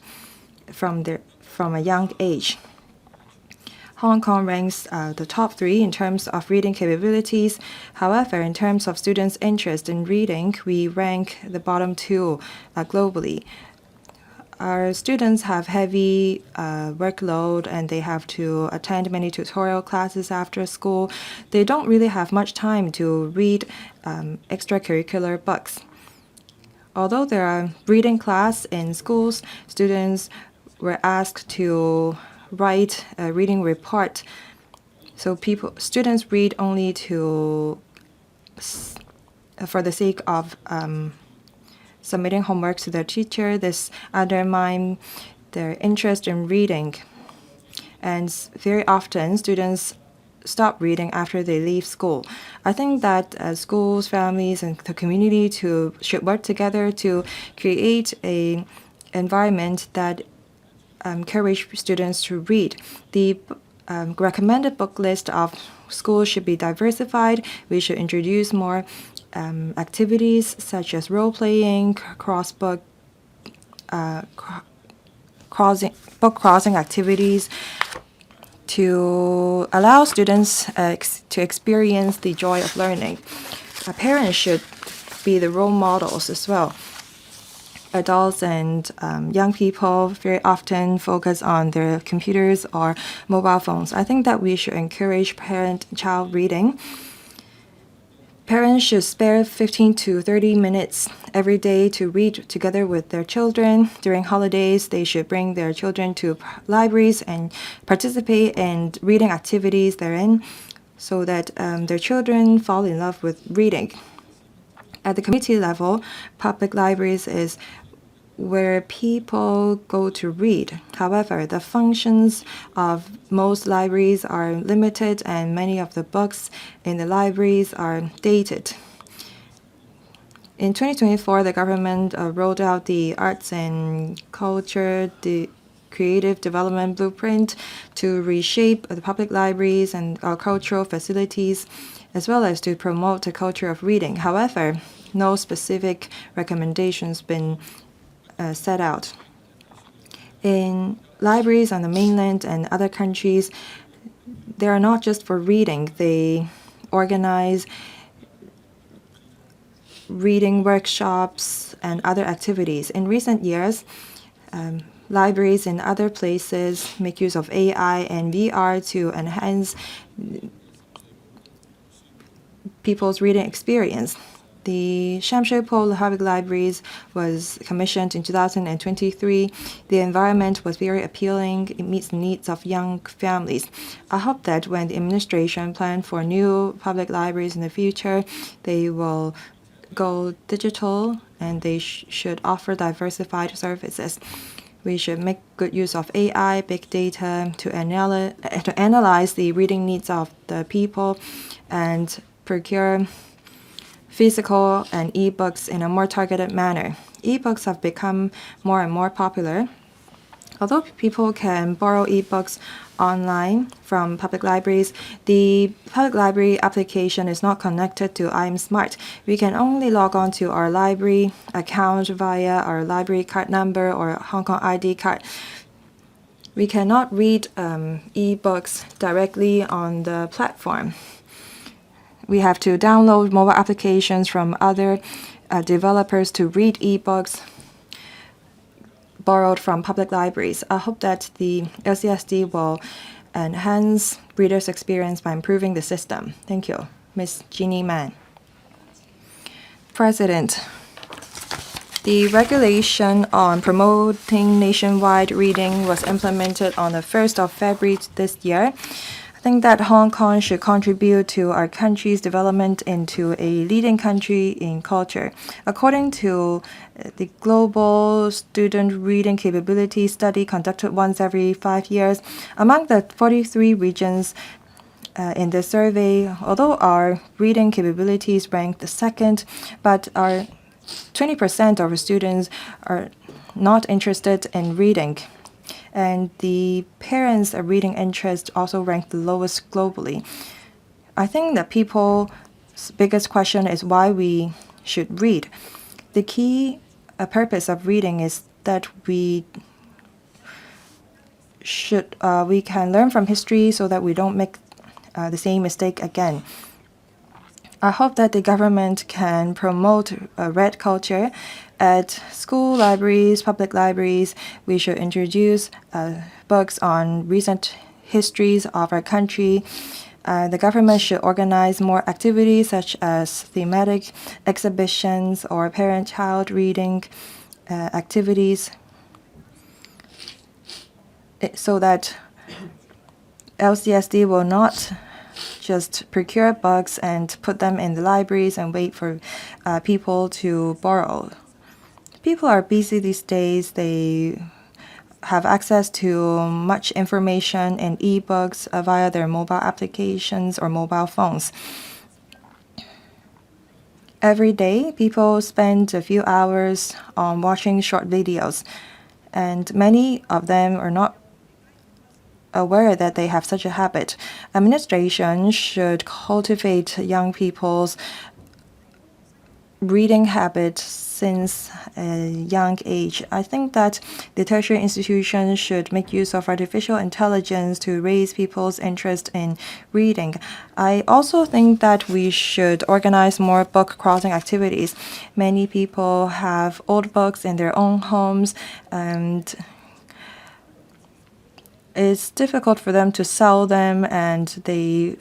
from a young age. Hong Kong ranks the top 3 in terms of reading capabilities. However, in terms of students' interest in reading, we rank the bottom 2 globally. Our students have heavy workload and they have to attend many tutorial classes after school. They don't really have much time to read extracurricular books. Although there are reading class in schools, students were asked to write a reading report. So students read only for the sake of submitting homework to their teacher. This undermines their interest in reading. And very often, students stop reading after they leave school. I think that schools, families, and the community should work together to create an environment that encourage students to read. The recommended book list of schools should be diversified. We should introduce more activities such as role-playing, book crossing activities to allow students to experience the joy of learning. Parents should be the role models as well. Adults and young people very often focus on their computers or mobile phones. I think that we should encourage parent-child reading. Parents should spare 15 to 30 minutes every day to read together with their children. During holidays, they should bring their children to libraries and participate in reading activities therein so that their children fall in love with reading. At the community level, public libraries is where people go to read. However, the functions of most libraries are limited and many of the books in the libraries are dated. In 2024, the government rolled out the Arts and Culture, the Creative Development Blueprint to reshape the public libraries and our cultural facilities, as well as to promote the culture of reading. However, no specific recommendations been set out. In libraries on the mainland and other countries, they are not just for reading. They organize reading workshops and other activities. In recent years, libraries in other places make use of AI and VR to enhance people's reading experience. The Shamshui-Po Public Libraries was commissioned in 2023. The environment was very appealing. It meets the needs of young families. I hope that when the administration plans for new public libraries in the future, they will go digital and they should offer diversified services. We should make good use of AI, big data to analyze the reading needs of the people and procure physical and e-books in a more targeted manner. E-books have become more and more popular. Although people can borrow e-books online from public libraries, the public library application is not connected to I'm Smart. We can only log on to our library account via our library card number or Hong Kong ID card. We cannot read e-books directly on the platform. We have to download mobile applications from other developers to read e-books borrowed from public libraries. I hope that the LCSD will enhance readers' experience by improving the system. Thank you. Ms. Jeannie Man. President, the regulation on promoting nationwide reading was implemented on the 1st of February this year. I think that Hong Kong should contribute to our country's development into a leading country in culture. According to the Global Student Reading Capability Study conducted once every 5 years, among the 43 regions in the survey, although our reading capabilities ranked second, but our 20% of our students are not interested in reading. And the parents' reading interest also ranked the lowest globally. I think that people's biggest question is why we should read. The key purpose of reading is that we can learn from history so that we don't make the same mistake again. I hope that the government can promote read culture at school libraries, public libraries. We should introduce books on recent histories of our country. The government should organize more activities such as thematic exhibitions or parent-child reading activities so that LCSD will not just procure books and put them in the libraries and wait for people to borrow. People are busy these days. They have access to much information in e-books via their mobile applications or mobile phones. Every day, people spend a few hours on watching short videos, and many of them are not aware that they have such a habit. Administration should cultivate young people's reading habit since a young age. I think that the tertiary institutions should make use of artificial intelligence to raise people's interest in reading. I also think that we should organize more book crossing activities. Many people have old books in their own homes, and it's difficult for them to sell them, and they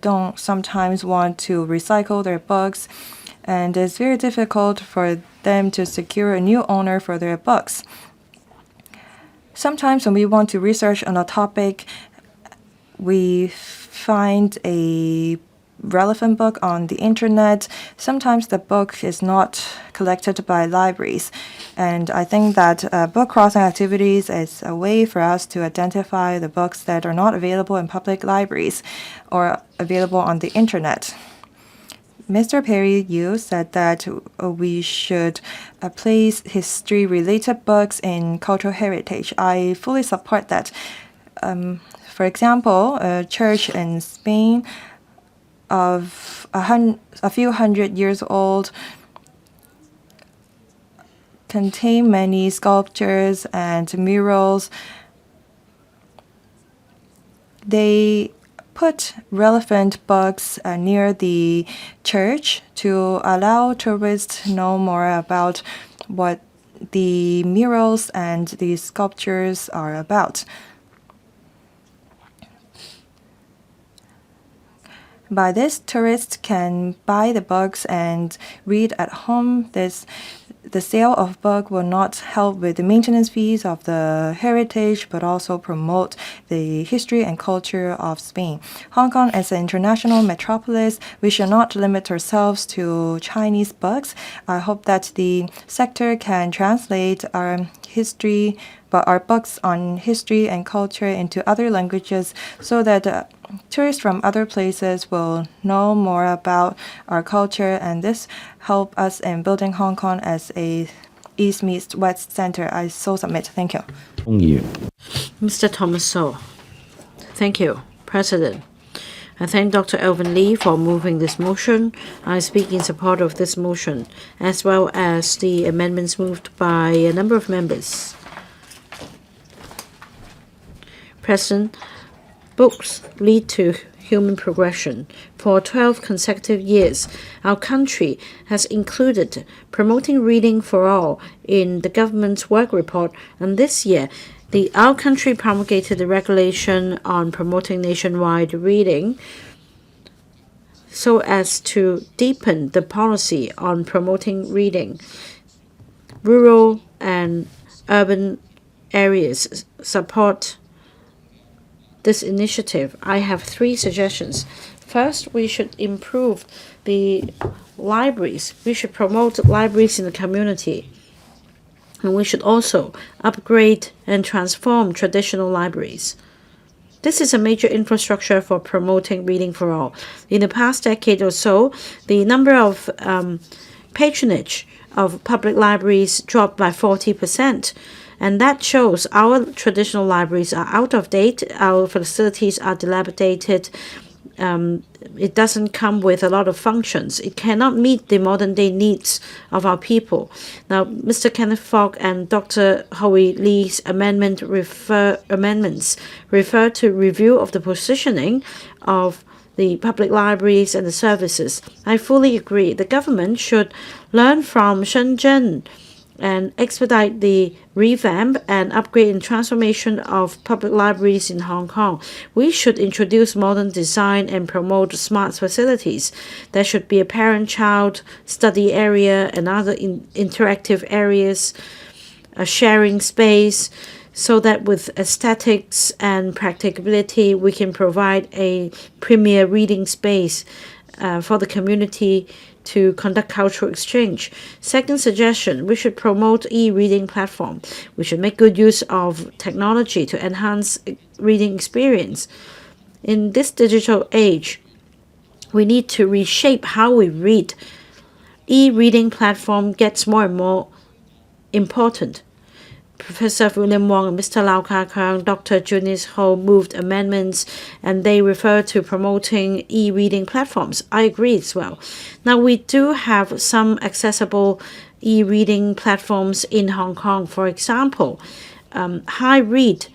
don't sometimes want to recycle their books, and it's very difficult for them to secure a new owner for their books. Sometimes when we want to research on a topic, we find a relevant book on the internet. Sometimes the book is not collected by libraries. And I think that book crossing activities is a way for us to identify the books that are not available in public libraries or available on the internet. Mr. Perry Yu said that we should place history-related books in cultural heritage. I fully support that. For example, a church in Spain of a few hundred years old contain many sculptures and murals. They put relevant books near the church to allow tourists to know more about what the murals and the sculptures are about. By this, tourists can buy the books and read at home. The sale of book will not help with the maintenance fees of the heritage, but also promote the history and culture of Spain. Hong Kong as an international metropolis, we should not limit ourselves to Chinese books. I hope that the sector can translate our history, but our books on history and culture into other languages so that tourists from other places will know more about our culture, and this help us in building Hong Kong as a East meets West center. I so submit. Thank you. Mr. Thomas So. Thank you, President. I thank Dr. Elvin LEE for moving this motion. I speak in support of this motion, as well as the amendments moved by a number of members. President, books lead to human progression. For 12 consecutive years, our country has included promoting reading for all in the government's work report, and this year, our country promulgated the regulation on promoting nationwide reading so as to deepen the policy on promoting reading. Rural and urban areas support this initiative. I have 3 suggestions. First, we should improve the libraries. We should promote libraries in the community. And we should also upgrade and transform traditional libraries. This is a major infrastructure for promoting reading for all. In the past decade or so, the number of patronage of public libraries dropped by 40%. And that shows our traditional libraries are out of date, our facilities are dilapidated, it doesn't come with a lot of functions. It cannot meet the modern day needs of our people. Now, Mr. Kenneth Fogg and Dr. Hoey Lee's amendments refer to review of the positioning of the public libraries and the services. I fully agree. The government should learn from Shenzhen and expedite the revamp and upgrade and transformation of public libraries in Hong Kong. We should introduce modern design and promote smart facilities. There should be a parent-child study area and other interactive areas, a sharing space, so that with aesthetics and practicability, we can provide a premier reading space for the community to conduct cultural exchange. Second suggestion, we should promote e-reading platform. We should make good use of technology to enhance reading experience. In this digital age, we need to reshape how we read. E-reading platform gets more and more important. Professor William Wong and Mr. Lau Ka-keung, Dr. Junius Ho moved amendments, and they refer to promoting e-reading platforms. I agree as well. Now, we do have some accessible e-reading platforms in Hong Kong. For example, HiRead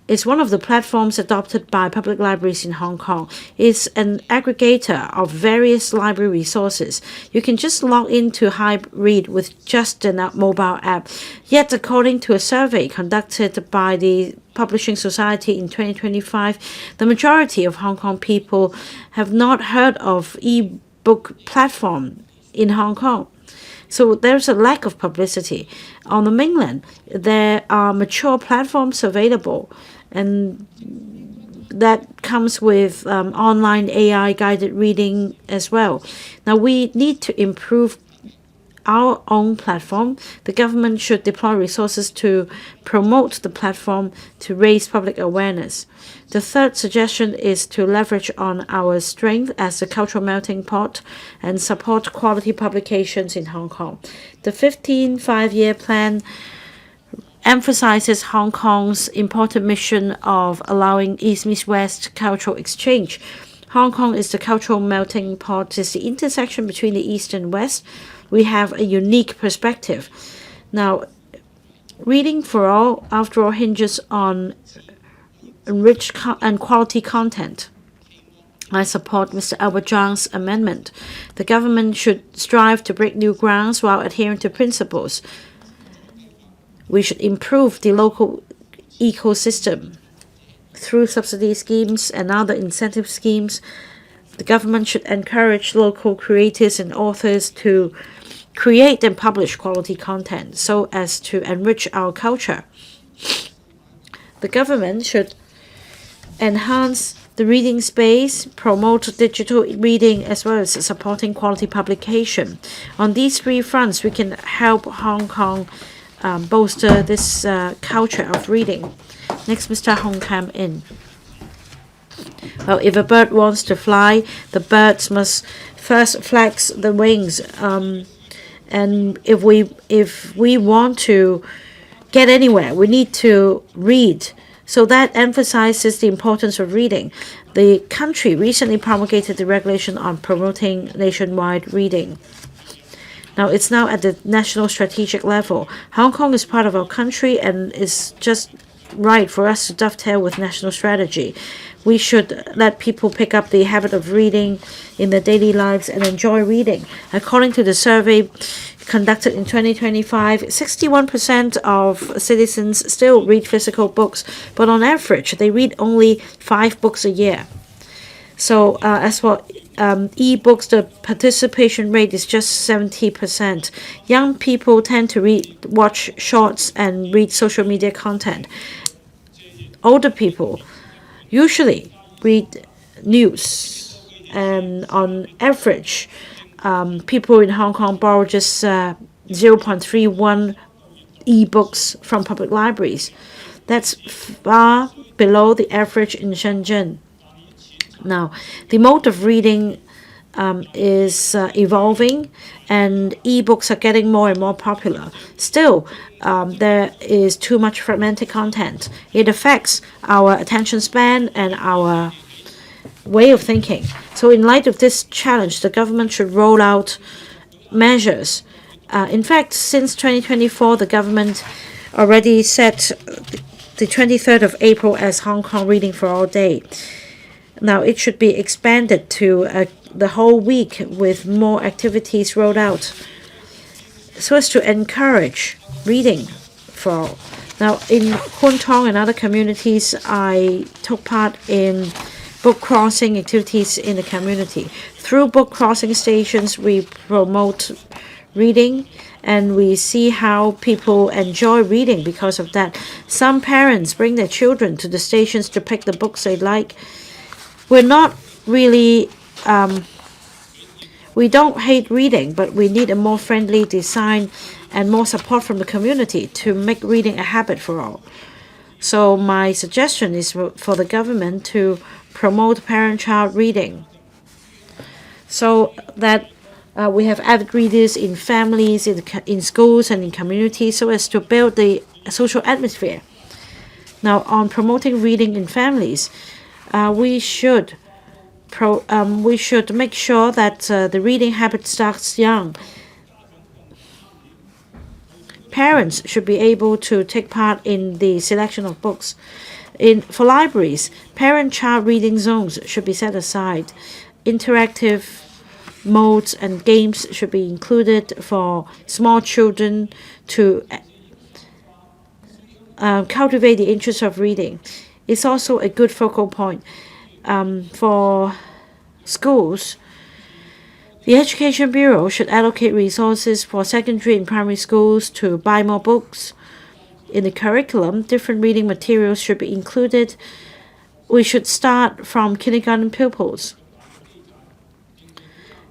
is one of the platforms adopted by public libraries in Hong Kong. It's an aggregator of various library resources. You can just log into HiRead with just a mobile app. Yet, according to a survey conducted by the Publishing Society in 2025, the majority of Hong Kong people have not heard of e-book platform in Hong Kong. So there's a lack of publicity. On the mainland, there are mature platforms available, and that comes with online AI guided reading as well. Now, we need to improve our own platform. The government should deploy resources to promote the platform to raise public awareness. The third suggestion is to leverage on our strength as a cultural melting pot and support quality publications in Hong Kong. The 15 five-year plan emphasizes Hong Kong's important mission of allowing East-West cultural exchange. Hong Kong is the cultural melting pot, is the intersection between the East and West. We have a unique perspective. Now, reading for all, after all, hinges on rich and quality content. I support Mr. Albert Zhang's amendment. The government should strive to break new grounds while adhering to principles. We should improve the local ecosystem through subsidy schemes and other incentive schemes. The government should encourage local creators and authors to create and publish quality content so as to enrich our culture. The government should enhance the reading space, promote digital reading, as well as supporting quality publication. On these three fronts, we can help Hong Kong bolster this culture of reading. Next, Mr. Hong Kam In. Well, if a bird wants to fly, the birds must first flex the wings. And if we want to get anywhere, we need to read. So that emphasizes the importance of reading. The country recently promulgated the regulation on promoting nationwide reading. Now, it's now at the national strategic level. Hong Kong is part of our country and is just right for us to dovetail with national strategy. We should let people pick up the habit of reading in their daily lives and enjoy reading. According to the survey conducted in 2025, 61% of citizens still read physical books, but on average, they read only 5 books a year. So as for e-books, the participation rate is just 70%. Young people tend to watch shorts and read social media content. Older people usually read news, and on average, people in Hong Kong borrow just 0.31 e-books from public libraries. That's far below the average in Shenzhen. Now, the mode of reading is evolving, and e-books are getting more and more popular. Still, there is too much fragmented content. It affects our attention span and our way of thinking. So in light of this challenge, the government should roll out measures. In fact, since 2024, the government already set the 23rd of April as Hong Kong Reading for All Day. Now, it should be expanded to the whole week with more activities rolled out so as to encourage reading for all. Now, in Kwun Tong and other communities, I took part in book crossing activities in the community. Through book crossing stations, we promote reading, and we see how people enjoy reading because of that. Some parents bring their children to the stations to pick the books they like. We're not really, we don't hate reading, but we need a more friendly design and more support from the community to make reading a habit for all. So my suggestion is for the government to promote parent-child reading so that we have avid readers in families, in schools, and in communities, so as to build the social atmosphere. Now, on promoting reading in families, we should make sure that the reading habit starts young. Parents should be able to take part in the selection of books. For libraries, parent-child reading zones should be set aside. Interactive modes and games should be included for small children to cultivate the interest of reading. It's also a good focal point for schools. The Education Bureau should allocate resources for secondary and primary schools to buy more books. In the curriculum, different reading materials should be included. We should start from kindergarten pupils.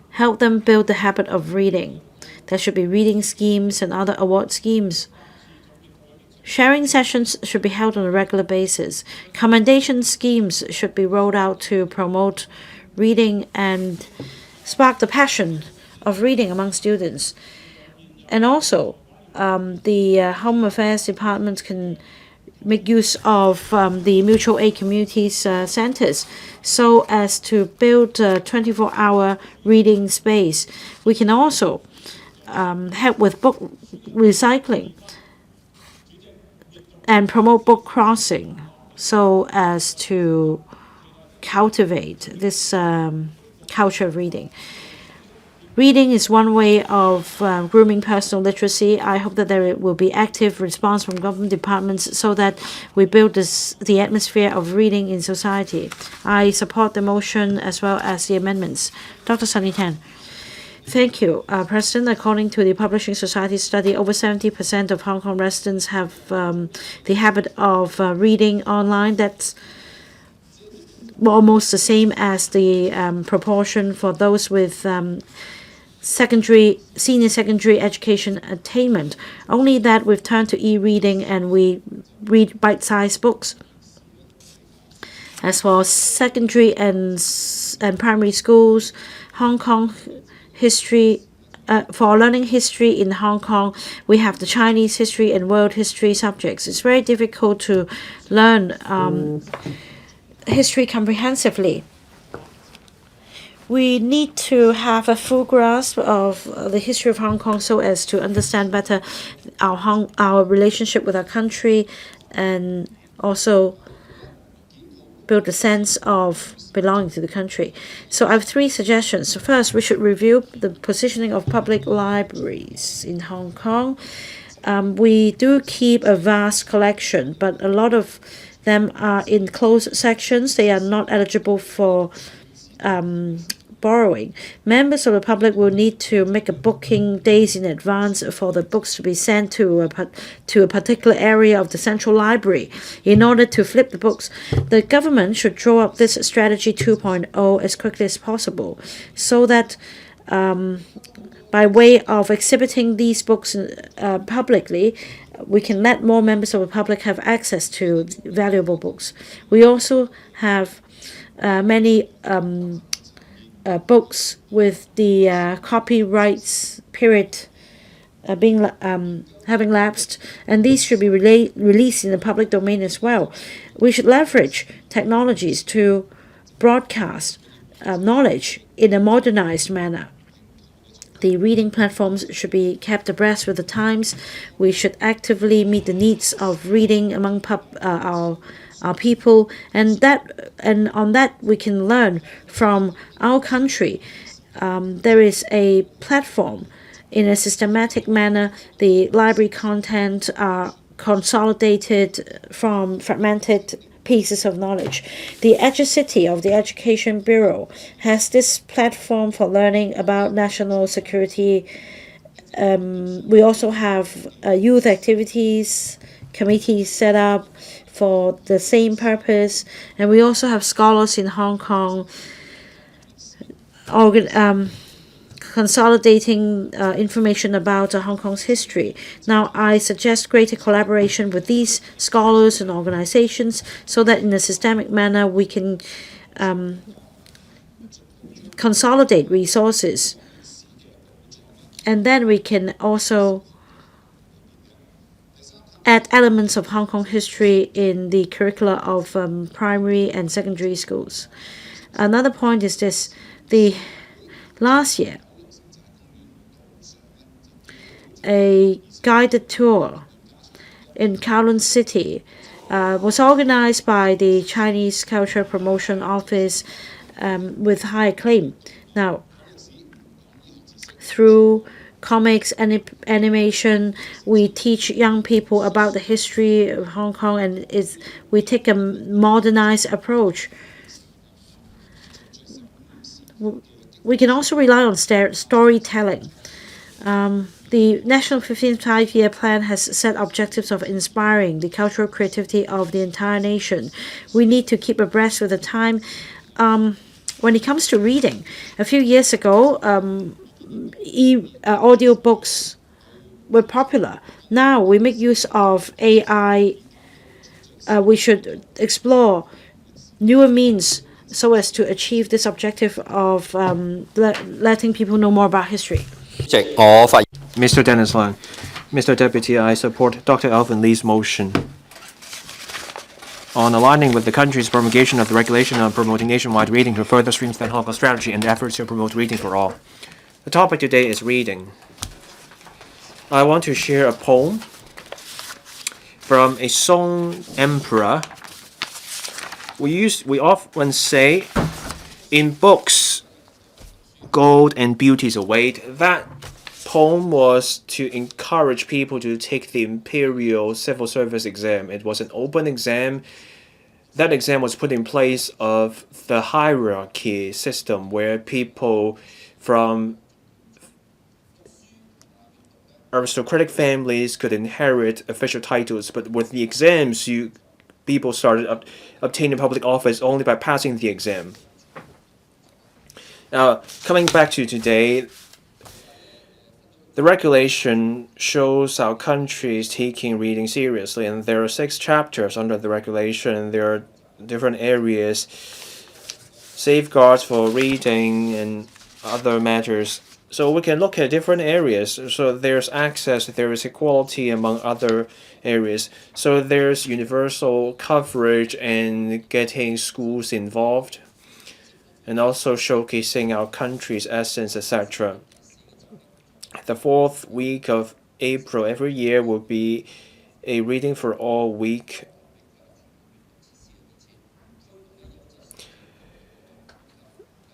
Help them build the habit of reading. There should be reading schemes and other award schemes. Sharing sessions should be held on a regular basis. Commendation schemes should be rolled out to promote reading and spark the passion of reading among students. And also, the Home Affairs Department can make use of the mutual aid communities centers so as to build a 24-hour reading space. We can also help with book recycling and promote book crossing so as to cultivate this culture of reading. Reading is one way of grooming personal literacy. I hope that there will be active response from government departments so that we build the atmosphere of reading in society. I support the motion as well as the amendments. Dr. Sunny Tan. Thank you, President. According to the Publishing Society study, over 70% of Hong Kong residents have the habit of reading online. That's almost the same as the proportion for those with senior secondary education attainment. Only that we've turned to e-reading and we read bite-sized books. As for secondary and primary schools, Hong Kong history, for learning history in Hong Kong, we have the Chinese history and world history subjects. It's very difficult to learn history comprehensively. We need to have a full grasp of the history of Hong Kong so as to understand better our relationship with our country and also build a sense of belonging to the country. So I have three suggestions. First, we should review the positioning of public libraries in Hong Kong. We do keep a vast collection, but a lot of them are in closed sections. They are not eligible for borrowing. Members of the public will need to make a booking days in advance for the books to be sent to a particular area of the central library in order to flip the books. The government should draw up this strategy 2.0 as quickly as possible so that by way of exhibiting these books publicly, we can let more members of the public have access to valuable books. We also have many books with the copyrights period having lapsed, and these should be released in the public domain as well. We should leverage technologies to broadcast knowledge in a modernized manner. The reading platforms should be kept abreast with the times. We should actively meet the needs of reading among our people, and on that we can learn from our country. There is a platform. In a systematic manner, the library content are consolidated from fragmented pieces of knowledge. The EduCity of the Education Bureau has this platform for learning about national security. We also have youth activities committees set up for the same purpose, and we also have scholars in Hong Kong consolidating information about Hong Kong's history. Now, I suggest greater collaboration with these scholars and organizations so that in a systemic manner we can consolidate resources. And then we can also add elements of Hong Kong history in the curricula of primary and secondary schools. Another point is this: last year, a guided tour in Kowloon City was organized by the Chinese Culture Promotion Office with high acclaim. Now, through comics and animation, we teach young people about the history of Hong Kong, and we take a modernized approach. We can also rely on storytelling. The National 15th Five-Year Plan has set objectives of inspiring the cultural creativity of the entire nation. We need to keep abreast with the time. When it comes to reading, a few years ago, audio books were popular. Now we make use of AI. We should explore newer means so as to achieve this objective of letting people know more about history. Mr. Dennis Leung. Mr. Deputy, I support Dr. Elvin Lee's motion on aligning with the country's promulgation of the regulation on promoting nationwide reading to further strengthen Hong Kong's strategy and efforts to promote reading for all. The topic today is reading. I want to share a poem from a Song emperor. We often say, in books, gold and beauties await. That poem was to encourage people to take the Imperial Civil Service exam. It was an open exam. That exam was put in place of the hierarchy system where people from aristocratic families could inherit official titles, but with the exams, people started obtaining public office only by passing the exam. Now, coming back to today, the regulation shows our country is taking reading seriously, and there are 6 chapters under the regulation. There are different areas, safeguards for reading and other matters. So we can look at different areas. So there's access, there is equality among other areas. So there's universal coverage and getting schools involved, and also showcasing our country's essence, etc. The 4th week of April every year will be a Reading for All week.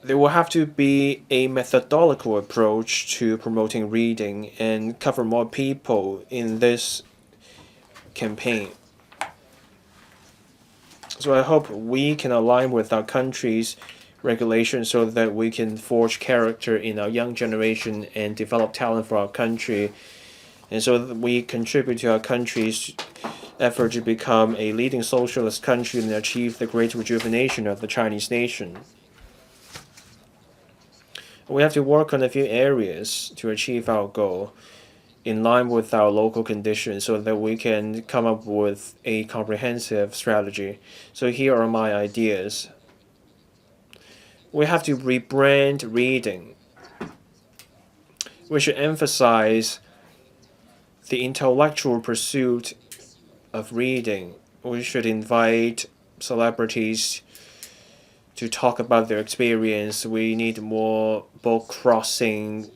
There will have to be a methodological approach to promoting reading and cover more people in this campaign. So I hope we can align with our country's regulations so that we can forge character in our young generation and develop talent for our country, and so that we contribute to our country's effort to become a leading socialist country and achieve the great rejuvenation of the Chinese nation. We have to work on a few areas to achieve our goal in line with our local conditions so that we can come up with a comprehensive strategy. So here are my ideas. We have to rebrand reading. We should emphasize the intellectual pursuit of reading. We should invite celebrities to talk about their experience. We need more book crossing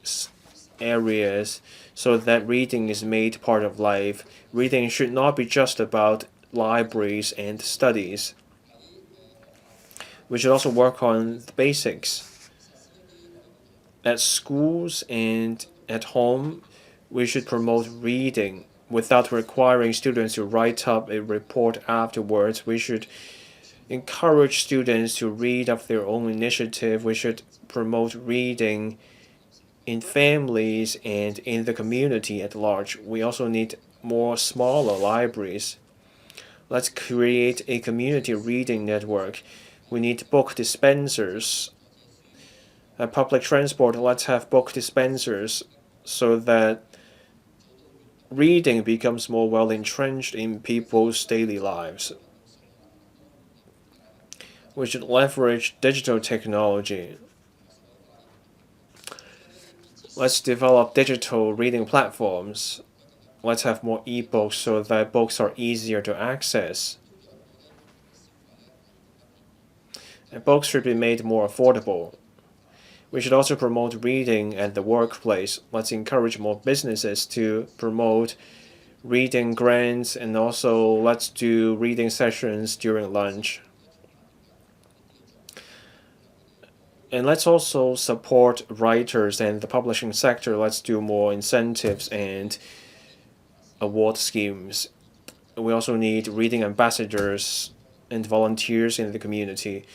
areas so that reading is made part of life. Reading should not be just about libraries and studies. We should also work on the basics. At schools and at home, we should promote reading without requiring students to write up a report afterwards. We should encourage students to read of their own initiative. We should promote reading in families and in the community at large. We also need more smaller libraries. Let's create a community reading network. We need book dispensers. At public transport, let's have book dispensers so that reading becomes more well entrenched in people's daily lives. We should leverage digital technology. Let's develop digital reading platforms. Let's have more e-books so that books are easier to access. And books should be made more affordable. We should also promote reading at the workplace. Let's encourage more businesses to promote reading grants, and also let's do reading sessions during lunch. And let's also support writers and the publishing sector. Let's do more incentives and award schemes. We also need reading ambassadors and volunteers in the community.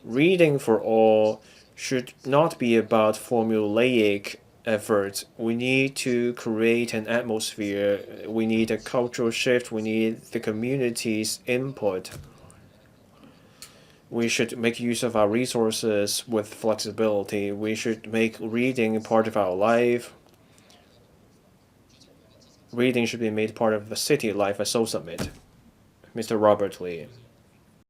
Reading for all should not be about formulaic effort. We need to create an atmosphere. We need a cultural shift. We need the community's input. We should make use of our resources with flexibility. We should make reading part of our life. Reading should be made part of the city life. I so submit. Mr. Robert Lee.